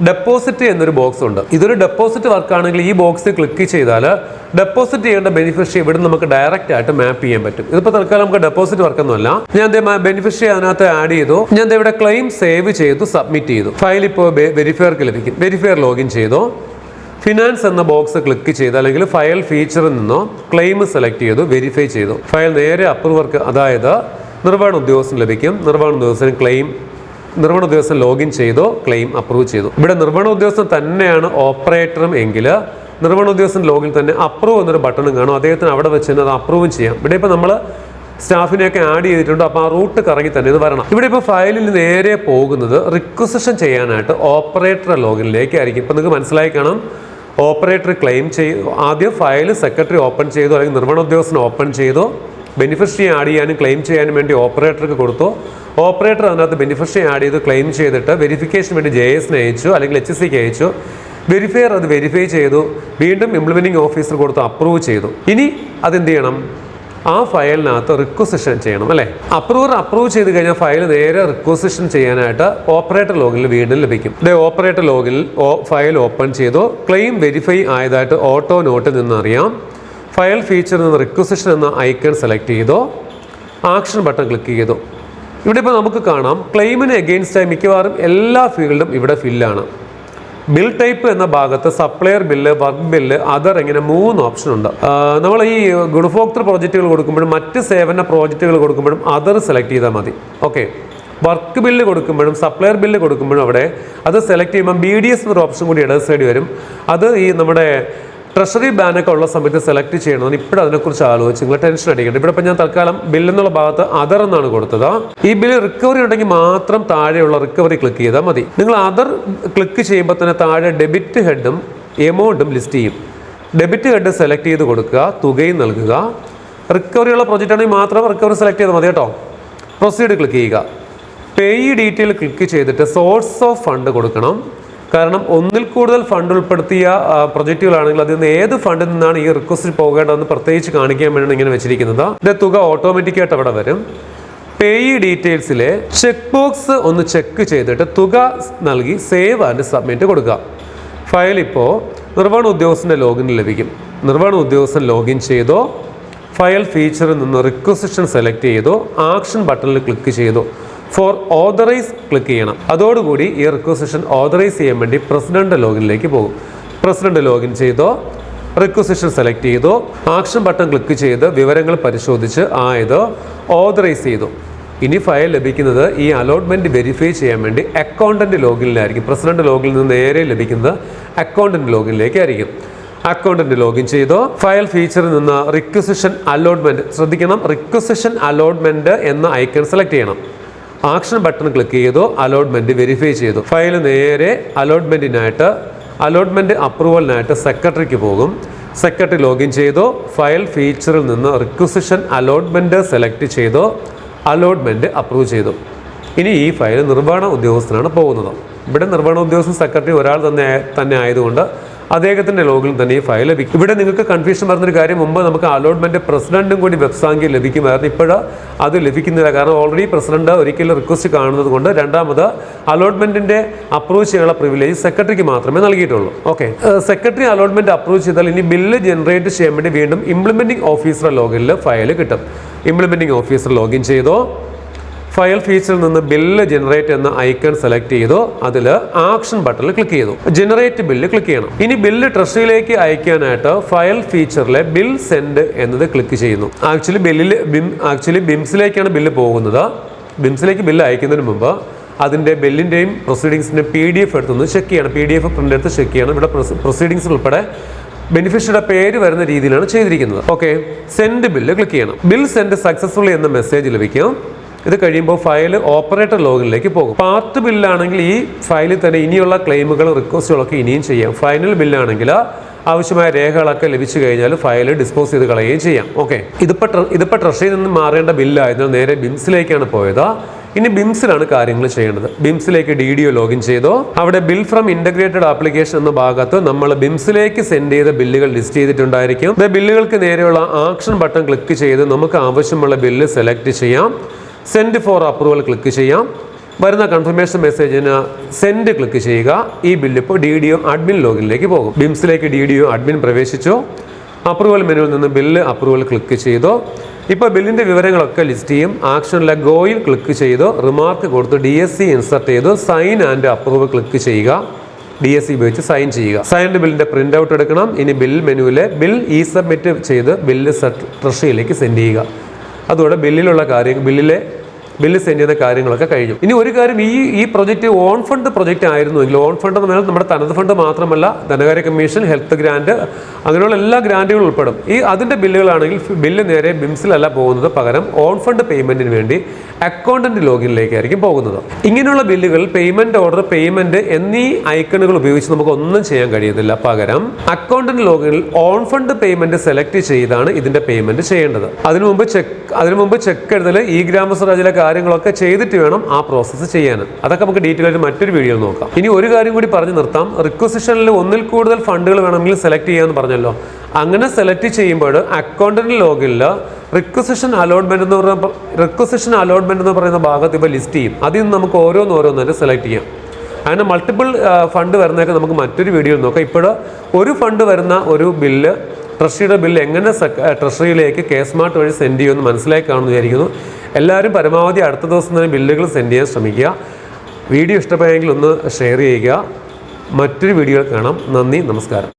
ഡെപ്പോസിറ്റ് എന്നൊരു ബോക്സ് ഉണ്ട്. ഇതൊരു ഡെപ്പോസിറ്റ് വർക്കാണെങ്കിൽ ഈ ബോക്സിൽ ക്ലിക്ക് ചെയ്താൽ ഡെപ്പോസിറ്റ് ചെയ്യേണ്ട ബെനിഫിഷ്യറി ഇവിടെ നമുക്ക് ഡയറക്റ്റ് ആയിട്ട് മാപ്പ് ചെയ്യാൻ പറ്റും. ഇതിപ്പോൾ തൽക്കാലം നമുക്ക് ഡെപ്പോസിറ്റ് വർക്കൊന്നുമല്ല. ഞാൻ ബെനിഫിഷ്യറി അതിനകത്ത് ആഡ് ചെയ്തു. ഞാൻ ഇവിടെ ക്ലെയിം സേവ് ചെയ്തു, സബ്മിറ്റ് ചെയ്തു. ഫയൽ ഇപ്പോൾ വെരിഫയർക്ക് ലഭിക്കും. വെരിഫയർ ലോഗിൻ ചെയ്തു. ഫിനാൻസ് എന്ന ബോക്സ് ക്ലിക്ക് ചെയ്ത് അല്ലെങ്കിൽ ഫയൽ ഫീച്ചറിൽ നിന്നോ ക്ലെയിം സെലക്ട് ചെയ്തു, വെരിഫൈ ചെയ്തു. ഫയൽ നേരെ അപ്രൂവർക്ക്, അതായത് നിർവ്വഹണ ഉദ്യോഗസ്ഥന് ലഭിക്കും. നിർവ്വഹണ ഉദ്യോഗസ്ഥൻ ലോഗിൻ ചെയ്തോ ക്ലെയിം അപ്രൂവ് ചെയ്തു. ഇവിടെ നിർവ്വഹണ ഉദ്യോഗസ്ഥൻ തന്നെയാണ് ഓപ്പറേറ്ററും എങ്കിൽ നിർവ്വഹണ ഉദ്യോഗസ്ഥൻ ലോഗിൻ തന്നെ അപ്രൂവ് എന്നൊരു ബട്ടണും കാണും. അദ്ദേഹത്തിന് അവിടെ വെച്ച് തന്നെ അത് അപ്രൂവും ചെയ്യാം. ഇവിടെ ഇപ്പോൾ നമ്മൾ സ്റ്റാഫിനെയൊക്കെ ആഡ് ചെയ്തിട്ടുണ്ട്. അപ്പോൾ ആ റൂട്ട് കറങ്ങി തന്നെ ഇത് വരണം. ഇവിടെ ഇപ്പോൾ ഫയലിൽ നേരെ പോകുന്നത് റിക്വസിഷൻ ചെയ്യാനായിട്ട് ഓപ്പറേറ്റർ ലോഗിനിലേക്കായിരിക്കും. ഇപ്പോൾ നിങ്ങൾക്ക് മനസ്സിലായി കാണാം. ഓപ്പറേറ്റർ ക്ലെയിം ചെയ്തു. ആദ്യം ഫയൽ സെക്രട്ടറി ഓപ്പൺ ചെയ്തു, അല്ലെങ്കിൽ നിർവ്വഹണ ഉദ്യോഗസ്ഥൻ ഓപ്പൺ ചെയ്തു. ബെനിഫിഷ്യറി ആഡ് ചെയ്യാനും ക്ലെയിം ചെയ്യാനും വേണ്ടി ഓപ്പറേറ്റർക്ക് കൊടുത്തു. ഓപ്പറേറ്റർ അതിനകത്ത് ബെനിഫിഷ്യറി ആഡ് ചെയ്ത് ക്ലെയിം ചെയ്തിട്ട് വെരിഫിക്കേഷൻ വേണ്ടി JSന് അയച്ചു, അല്ലെങ്കിൽ HSCക്ക് അയച്ചു. വെരിഫയർ അത് വെരിഫൈ ചെയ്തു. വീണ്ടും ഇംപ്ലിമെൻറ്റിംഗ് ഓഫീസർ കൊടുത്ത് അപ്രൂവ് ചെയ്തു. ഇനി അതെന്ത് ചെയ്യണം? ആ ഫയലിനകത്ത് റിക്വസിഷൻ ചെയ്യണം, അല്ലേ? അപ്രൂവ് ചെയ്ത് കഴിഞ്ഞാൽ ഫയൽ നേരെ റിക്വസിഷൻ ചെയ്യാനായിട്ട് ഓപ്പറേറ്റർ ലോഗിനിൽ വീണ്ടും ലഭിക്കും. ഓപ്പറേറ്റർ ലോഗിൽ ഫയൽ ഓപ്പൺ ചെയ്തു. ക്ലെയിം വെരിഫൈ ആയതായിട്ട് ഓട്ടോ നോട്ടിൽ നിന്ന് അറിയാം. ഫയൽ ഫീച്ചറിൽ നിന്ന് റിക്വസിഷൻ എന്ന ഐക്കൺ സെലക്ട് ചെയ്തു. ആക്ഷൻ ബട്ടൺ ക്ലിക്ക് ചെയ്തു. ഇവിടെ ഇപ്പോൾ നമുക്ക് കാണാം ക്ലെയിമിന് എഗെയിൻസ്റ്റായി മിക്കവാറും എല്ലാ ഫീൽഡും ഇവിടെ ഫില്ലാണ്. ബിൽ ടൈപ്പ് എന്ന ഭാഗത്ത് supplier bill, work bill, other ഇങ്ങനെ 3 ഓപ്ഷൻ ഉണ്ട്. നമ്മൾ ഈ ഗുണഭോക്തൃ പ്രോജക്റ്റുകൾ കൊടുക്കുമ്പോഴും മറ്റ് സേവന പ്രോജക്റ്റുകൾ കൊടുക്കുമ്പോഴും അതർ സെലക്ട് ചെയ്താൽ മതി. ഓക്കെ. വർക്ക് ബില്ല് കൊടുക്കുമ്പോഴും സപ്ലയർ ബില്ല് കൊടുക്കുമ്പോഴും അവിടെ അത് സെലക്ട് ചെയ്യുമ്പോൾ BDS എന്നൊരു ഓപ്ഷൻ കൂടി ഇടത് സൈഡ് വരും. അത് ഈ നമ്മുടെ ട്രഷറി ബാനൊക്കെ ഉള്ള സമയത്ത് സെലക്ട് ചെയ്യണമെന്ന് ഇപ്പോഴും അതിനെക്കുറിച്ച് ആലോചിച്ച് നിങ്ങൾ ടെൻഷൻ അടിക്കേണ്ട. ഇവിടെ ഇപ്പം ഞാൻ തൽക്കാലം ബില്ലെന്നുള്ള ഭാഗത്ത് അതർ എന്നാണ് കൊടുത്തത്. ഈ ബില്ല് റിക്കവറി ഉണ്ടെങ്കിൽ മാത്രം താഴെയുള്ള റിക്കവറി ക്ലിക്ക് ചെയ്താൽ മതി. നിങ്ങൾ അതർ ക്ലിക്ക് ചെയ്യുമ്പോൾ തന്നെ താഴെ ഡെബിറ്റ് ഹെഡും എമൗണ്ടും ലിസ്റ്റ് ചെയ്യും. ഡെബിറ്റ് ഹെഡ് സെലക്ട് ചെയ്ത് കൊടുക്കുക, തുകയും നൽകുക. റിക്കവറിയുള്ള പ്രൊജക്റ്റ് ആണെങ്കിൽ മാത്രം റിക്കവറി സെലക്ട് ചെയ്താൽ മതി കേട്ടോ. പ്രൊസീഡ് ക്ലിക്ക് ചെയ്യുക. പേയ് ഡീറ്റെയിൽ ക്ലിക്ക് ചെയ്തിട്ട് സോഴ്സ് ഓഫ് ഫണ്ട് കൊടുക്കണം. കാരണം ഒന്നിൽ കൂടുതൽ ഫണ്ട് ഉൾപ്പെടുത്തിയ പ്രൊജക്റ്റുകളാണെങ്കിൽ അതിൽ നിന്ന് ഏത് ഫണ്ടിൽ നിന്നാണ് ഈ റിക്വസ്റ്റ് പോകേണ്ടതെന്ന് പ്രത്യേകിച്ച് കാണിക്കാൻ വേണ്ടിയാണ് ഇങ്ങനെ വെച്ചിരിക്കുന്നത്. ഇതിന്റെ തുക ഓട്ടോമാറ്റിക്കായിട്ട് അവിടെ വരും. പേയ് ഡീറ്റെയിൽസിലെ ചെക്ക് ബോക്സ് ഒന്ന് ചെക്ക് ചെയ്തിട്ട് തുക നൽകി സേവ് ആൻഡ് സബ്മിറ്റ് കൊടുക്കുക. ഫയൽ ഇപ്പോൾ നിർവ്വഹണ ഉദ്യോഗസ്ഥൻ്റെ ലോഗിനിൽ ലഭിക്കും. നിർവ്വഹണ ഉദ്യോഗസ്ഥൻ ലോഗിൻ ചെയ്തോ ഫയൽ ഫീച്ചറിൽ നിന്ന് റിക്വസിഷൻ സെലക്ട് ചെയ്തോ ആക്ഷൻ ബട്ടണിൽ ക്ലിക്ക് ചെയ്തോ ഫോർ ഓതറൈസ് ക്ലിക്ക് ചെയ്യണം. അതോടുകൂടി ഈ റിക്വസിഷൻ ഓതറൈസ് ചെയ്യാൻ വേണ്ടി പ്രസിഡന്റ് ലോഗിനിലേക്ക് പോകും. പ്രസിഡന്റ് ലോഗിൻ ചെയ്തോ റിക്വസിഷൻ സെലക്ട് ചെയ്തോ ആക്ഷൻ ബട്ടൺ ക്ലിക്ക് ചെയ്ത് വിവരങ്ങൾ പരിശോധിച്ച് ആയത് ഓതറൈസ് ചെയ്തു. ഇനി ഫയൽ ലഭിക്കുന്നത് ഈ അലോട്ട്മെന്റ് വെരിഫൈ ചെയ്യാൻ വേണ്ടി അക്കൗണ്ടന്റ് ലോഗിനിലായിരിക്കും. പ്രസിഡന്റ് ലോഗിനിൽ നിന്ന് നേരെ ലഭിക്കുന്നത് അക്കൗണ്ടന്റ് ലോഗിനിലേക്കായിരിക്കും. അക്കൗണ്ടന്റ് ലോഗിൻ ചെയ്തോ ഫയൽ ഫീച്ചറിൽ നിന്ന് റിക്വസിഷൻ അലോട്ട്മെന്റ്, ശ്രദ്ധിക്കണം, റിക്വസിഷൻ അലോട്ട്മെന്റ് എന്ന ഐക്കൺ സെലക്ട് ചെയ്യണം. ആക്ഷൻ ബട്ടൺ ക്ലിക്ക് ചെയ്തു. അലോട്ട്മെന്റ് വെരിഫൈ ചെയ്തു. ഫയൽ നേരെ അലോട്ട്മെന്റ് അപ്രൂവലിനായിട്ട് സെക്രട്ടറിക്ക് പോകും. സെക്രട്ടറി ലോഗിൻ ചെയ്തു. ഫയൽ ഫീച്ചറിൽ നിന്ന് റിക്വസിഷൻ അലോട്ട്മെന്റ് സെലക്ട് ചെയ്തു. അലോട്ട്മെന്റ് അപ്രൂവ് ചെയ്തു. ഇനി ഈ ഫയൽ നിർവ്വഹണ ഉദ്യോഗസ്ഥനാണ് പോകുന്നത്. ഇവിടെ നിർവ്വഹണ ഉദ്യോഗസ്ഥൻ സെക്രട്ടറി ഒരാൾ തന്നെ ആയതുകൊണ്ട് അദ്ദേഹത്തിൻ്റെ ലോഗിൽ തന്നെ ഈ ഫയൽ ലഭിക്കും. ഇവിടെ നിങ്ങൾക്ക് കൺഫ്യൂഷൻ പറഞ്ഞൊരു കാര്യം, മുമ്പ് നമുക്ക് അലോട്ട്മെന്റ് പ്രസിഡന്റും കൂടി വെബ്സാങ്കിൽ ലഭിക്കുമായിരുന്നു. ഇപ്പോഴും അത് ലഭിക്കുന്നില്ല. കാരണം ഓൾറെഡി പ്രസിഡന്റ് ഒരിക്കലും റിക്വസ്റ്റ് കാണുന്നത് കൊണ്ട് രണ്ടാമത് അലോട്ട്മെന്റിന്റെ അപ്രൂവ് ചെയ്യാനുള്ള പ്രിവിലേജ് സെക്രട്ടറിക്ക് മാത്രമേ നൽകിയിട്ടുള്ളൂ. ഓക്കെ. സെക്രട്ടറി അലോട്ട്മെന്റ് അപ്രൂവ് ചെയ്താൽ ഇനി ബില്ല് ജനറേറ്റ് ചെയ്യാൻ വേണ്ടി വീണ്ടും ഇംപ്ലിമെന്റിംഗ് ഓഫീസർ ലോഗിനിൽ ഫയൽ കിട്ടും. ഇംപ്ലിമെന്റിംഗ് ഓഫീസർ ലോഗിൻ ചെയ്തോ ഫയൽ ഫീച്ചറിൽ നിന്ന് ബില്ല് ജനറേറ്റ് എന്ന ഐക്കൺ സെലക്ട് ചെയ്തു. അതിൽ ആക്ഷൻ ബട്ടണിൽ ക്ലിക്ക് ചെയ്തു. ജനറേറ്റ് ബില്ല് ക്ലിക്ക് ചെയ്യണം. ഇനി ബില്ല് ട്രഷറിയിലേക്ക് അയക്കാനായിട്ട് ഫയൽ ഫീച്ചറിലെ ബിൽ സെൻഡ് എന്നത് ക്ലിക്ക് ചെയ്യുന്നു. ആക്ച്വലി ബിംസിലേക്കാണ് ബില്ല് പോകുന്നത്. ബിംസിലേക്ക് ബില്ല് അയക്കുന്നതിന് മുമ്പ് അതിൻ്റെ ബില്ലിൻ്റെയും പ്രൊസീഡിങ്സിൻ്റെയും PDF എടുത്തൊന്ന് ചെക്ക് ചെയ്യണം. PDF പ്രിൻ്റ് എടുത്ത് ചെക്ക് ചെയ്യണം. ഇവിടെ പ്രൊസീഡിങ്സ് ഉൾപ്പെടെ ബെനിഫിഷ്യറിയുടെ പേര് വരുന്ന രീതിയിലാണ് ചെയ്തിരിക്കുന്നത്. ഓക്കെ. സെൻഡ് ബില്ല് ക്ലിക്ക് ചെയ്യണം. ബിൽ സെൻഡ് സക്സസ്ഫുള്ളി എന്ന മെസ്സേജ് ലഭിക്കും. ഇത് കഴിയുമ്പോൾ ഫയൽ ഓപ്പറേറ്റർ ലോഗിനിലേക്ക് പോകും. പാർട്ട് ബില്ലാണെങ്കിൽ ഈ ഫയലിൽ തന്നെ ഇനിയുള്ള ക്ലെയിമുകൾ റിക്വസ്റ്റുകളൊക്കെ ഇനിയും ചെയ്യാം. ഫൈനൽ ബില്ലാണെങ്കിൽ ആവശ്യമായ രേഖകളൊക്കെ ലഭിച്ചു കഴിഞ്ഞാൽ ഫയൽ ഡിസ്പോസ് ചെയ്ത് കളയുകയും ചെയ്യാം. ഓക്കെ. ഇതിപ്പോൾ ട്രഷറിയിൽ നിന്ന് മാറേണ്ട ബില്ലായതിനാൽ നേരെ ബിംസിലേക്കാണ് പോയത്. ഇനി ബിംസിലാണ് കാര്യങ്ങൾ ചെയ്യേണ്ടത്. ബിംസിലേക്ക് DDO ലോഗിൻ ചെയ്തോ അവിടെ ബിൽ ഫ്രം ഇന്റഗ്രേറ്റഡ് ആപ്ലിക്കേഷൻ എന്ന ഭാഗത്ത് നമ്മൾ ബിംസിലേക്ക് സെൻഡ് ചെയ്ത ബില്ലുകൾ ലിസ്റ്റ് ചെയ്തിട്ടുണ്ടായിരിക്കും. ബില്ലുകൾക്ക് നേരെയുള്ള ആക്ഷൻ ബട്ടൺ ക്ലിക്ക് ചെയ്ത് നമുക്ക് ആവശ്യമുള്ള ബില്ല് സെലക്ട് ചെയ്യാം. സെൻഡ് ഫോർ അപ്രൂവൽ ക്ലിക്ക് ചെയ്യാം. വരുന്ന കൺഫർമേഷൻ മെസ്സേജിന് സെൻഡ് ക്ലിക്ക് ചെയ്യുക. ഈ ബില്ല് ഇപ്പോൾ DDO അഡ്മിൻ ലോഗിനിലേക്ക് പോകും. ബിംസിലേക്ക് DDO അഡ്മിൻ പ്രവേശിച്ചു. അപ്രൂവൽ മെനുവിൽ നിന്ന് ബില്ല് അപ്രൂവൽ ക്ലിക്ക് ചെയ്തു. ഇപ്പോൾ ബില്ലിൻ്റെ വിവരങ്ങളൊക്കെ ലിസ്റ്റ് ചെയ്യും. ആക്ഷനിലെ ഗോയിൽ ക്ലിക്ക് ചെയ്തു. റിമാർക്ക് കൊടുത്ത് DSC ഇൻസർട്ട് ചെയ്തു. സൈൻ ആൻഡ് അപ്രൂവ് ക്ലിക്ക് ചെയ്യുക. DSC ഉപയോഗിച്ച് സൈൻ ചെയ്യുക. സൈൻഡ് ബില്ലിൻ്റെ പ്രിൻ്റ് ഔട്ട് എടുക്കണം. ഇനി ബിൽ മെനുവിലെ ബിൽ സബ്മിറ്റ് ചെയ്ത് ബില്ല് ട്രഷറിയിലേക്ക് സെൻഡ് ചെയ്യുക. അതോടെ ബില്ല് സെൻഡ് ചെയ്യുന്ന കാര്യങ്ങളൊക്കെ കഴിഞ്ഞു. ഇനി ഒരു കാര്യം, ഈ പ്രൊജക്റ്റ് ഓൺ ഫണ്ട് പ്രൊജക്റ്റ് ആയിരുന്നുവെങ്കിൽ, ഓൺ ഫണ്ട് എന്ന് പറഞ്ഞാൽ നമ്മുടെ തനത് ഫണ്ട് മാത്രമല്ല, ധനകാര്യ കമ്മീഷൻ, ഹെൽത്ത് ഗ്രാൻഡ്, അങ്ങനെയുള്ള എല്ലാ ഗ്രാൻറ്റുകളും ഉൾപ്പെടും. അതിൻ്റെ ബില്ലുകളാണെങ്കിൽ ബില്ല് നേരെ ബിംസിലല്ല പോകുന്നത്, പകരം ഓൺ ഫണ്ട് പേയ്മെൻറ്റിന് വേണ്ടി അക്കൗണ്ടന്റ് ലോഗിനിലേക്കായിരിക്കും പോകുന്നത്. ഇങ്ങനെയുള്ള ബില്ലുകൾ പേയ്മെൻറ്റ് ഓർഡർ, പേയ്മെൻറ്റ് എന്നീ ഐക്കണുകൾ ഉപയോഗിച്ച് നമുക്ക് ഒന്നും ചെയ്യാൻ കഴിയത്തില്ല. പകരം അക്കൗണ്ടന്റ് ലോഗിനിൽ ഓൺ ഫണ്ട് പേയ്മെൻറ്റ് സെലക്ട് ചെയ്താണ് ഇതിൻ്റെ പേയ്മെൻറ്റ് ചെയ്യേണ്ടത്. അതിനു മുമ്പ് ചെക്ക് എഴുതൽ, ഗ്രാമസ്വരാജിലെ കാര്യങ്ങളൊക്കെ ചെയ്തിട്ട് വേണം ആ പ്രോസസ്സ് ചെയ്യാൻ. അതൊക്കെ നമുക്ക് ഡീറ്റെയിൽ ആയിട്ട് മറ്റൊരു വീഡിയോയിൽ നോക്കാം. ഇനി ഒരു കാര്യം കൂടി പറഞ്ഞു നിർത്താം. റിക്വസിഷനിൽ ഒന്നിൽ കൂടുതൽ ഫണ്ടുകൾ വേണമെങ്കിൽ സെലക്ട് ചെയ്യാമെന്ന് പറഞ്ഞല്ലോ. അങ്ങനെ സെലക്ട് ചെയ്യുമ്പോൾ അക്കൗണ്ടന്റ് ലോഗിനിൽ റിക്വസിഷൻ അലോട്ട്മെന്റ് എന്ന് പറയുന്ന ഭാഗത്ത് ഇപ്പോൾ ലിസ്റ്റ് ചെയ്യും. അതിൽ നിന്ന് നമുക്ക് ഓരോന്നായിട്ട് സെലക്ട് ചെയ്യാം. അങ്ങനെ മൾട്ടിപ്പിൾ ഫണ്ട് വരുന്നതൊക്കെ നമുക്ക് മറ്റൊരു വീഡിയോയിൽ നോക്കാം. ഇപ്പോൾ ഒരു ഫണ്ട് വരുന്ന ഒരു ബില്ല്, ട്രഷറിയുടെ ബില്ല് എങ്ങനെ ട്രഷറിയിലേക്ക് സ്മാർട്ട് വഴി സെൻഡ് ചെയ്യുമെന്ന് മനസ്സിലാക്കി കാണുമെന്ന് വിചാരിക്കുന്നു. എല്ലാവരും പരമാവധി അടുത്ത ദിവസം തന്നെ ബില്ലുകൾ സെൻഡ് ചെയ്യാൻ ശ്രമിക്കുക. വീഡിയോ ഇഷ്ടമായെങ്കിൽ ഒന്ന് ഷെയർ ചെയ്യുക. മറ്റൊരു വീഡിയോ കാണാം. നന്ദി, നമസ്കാരം.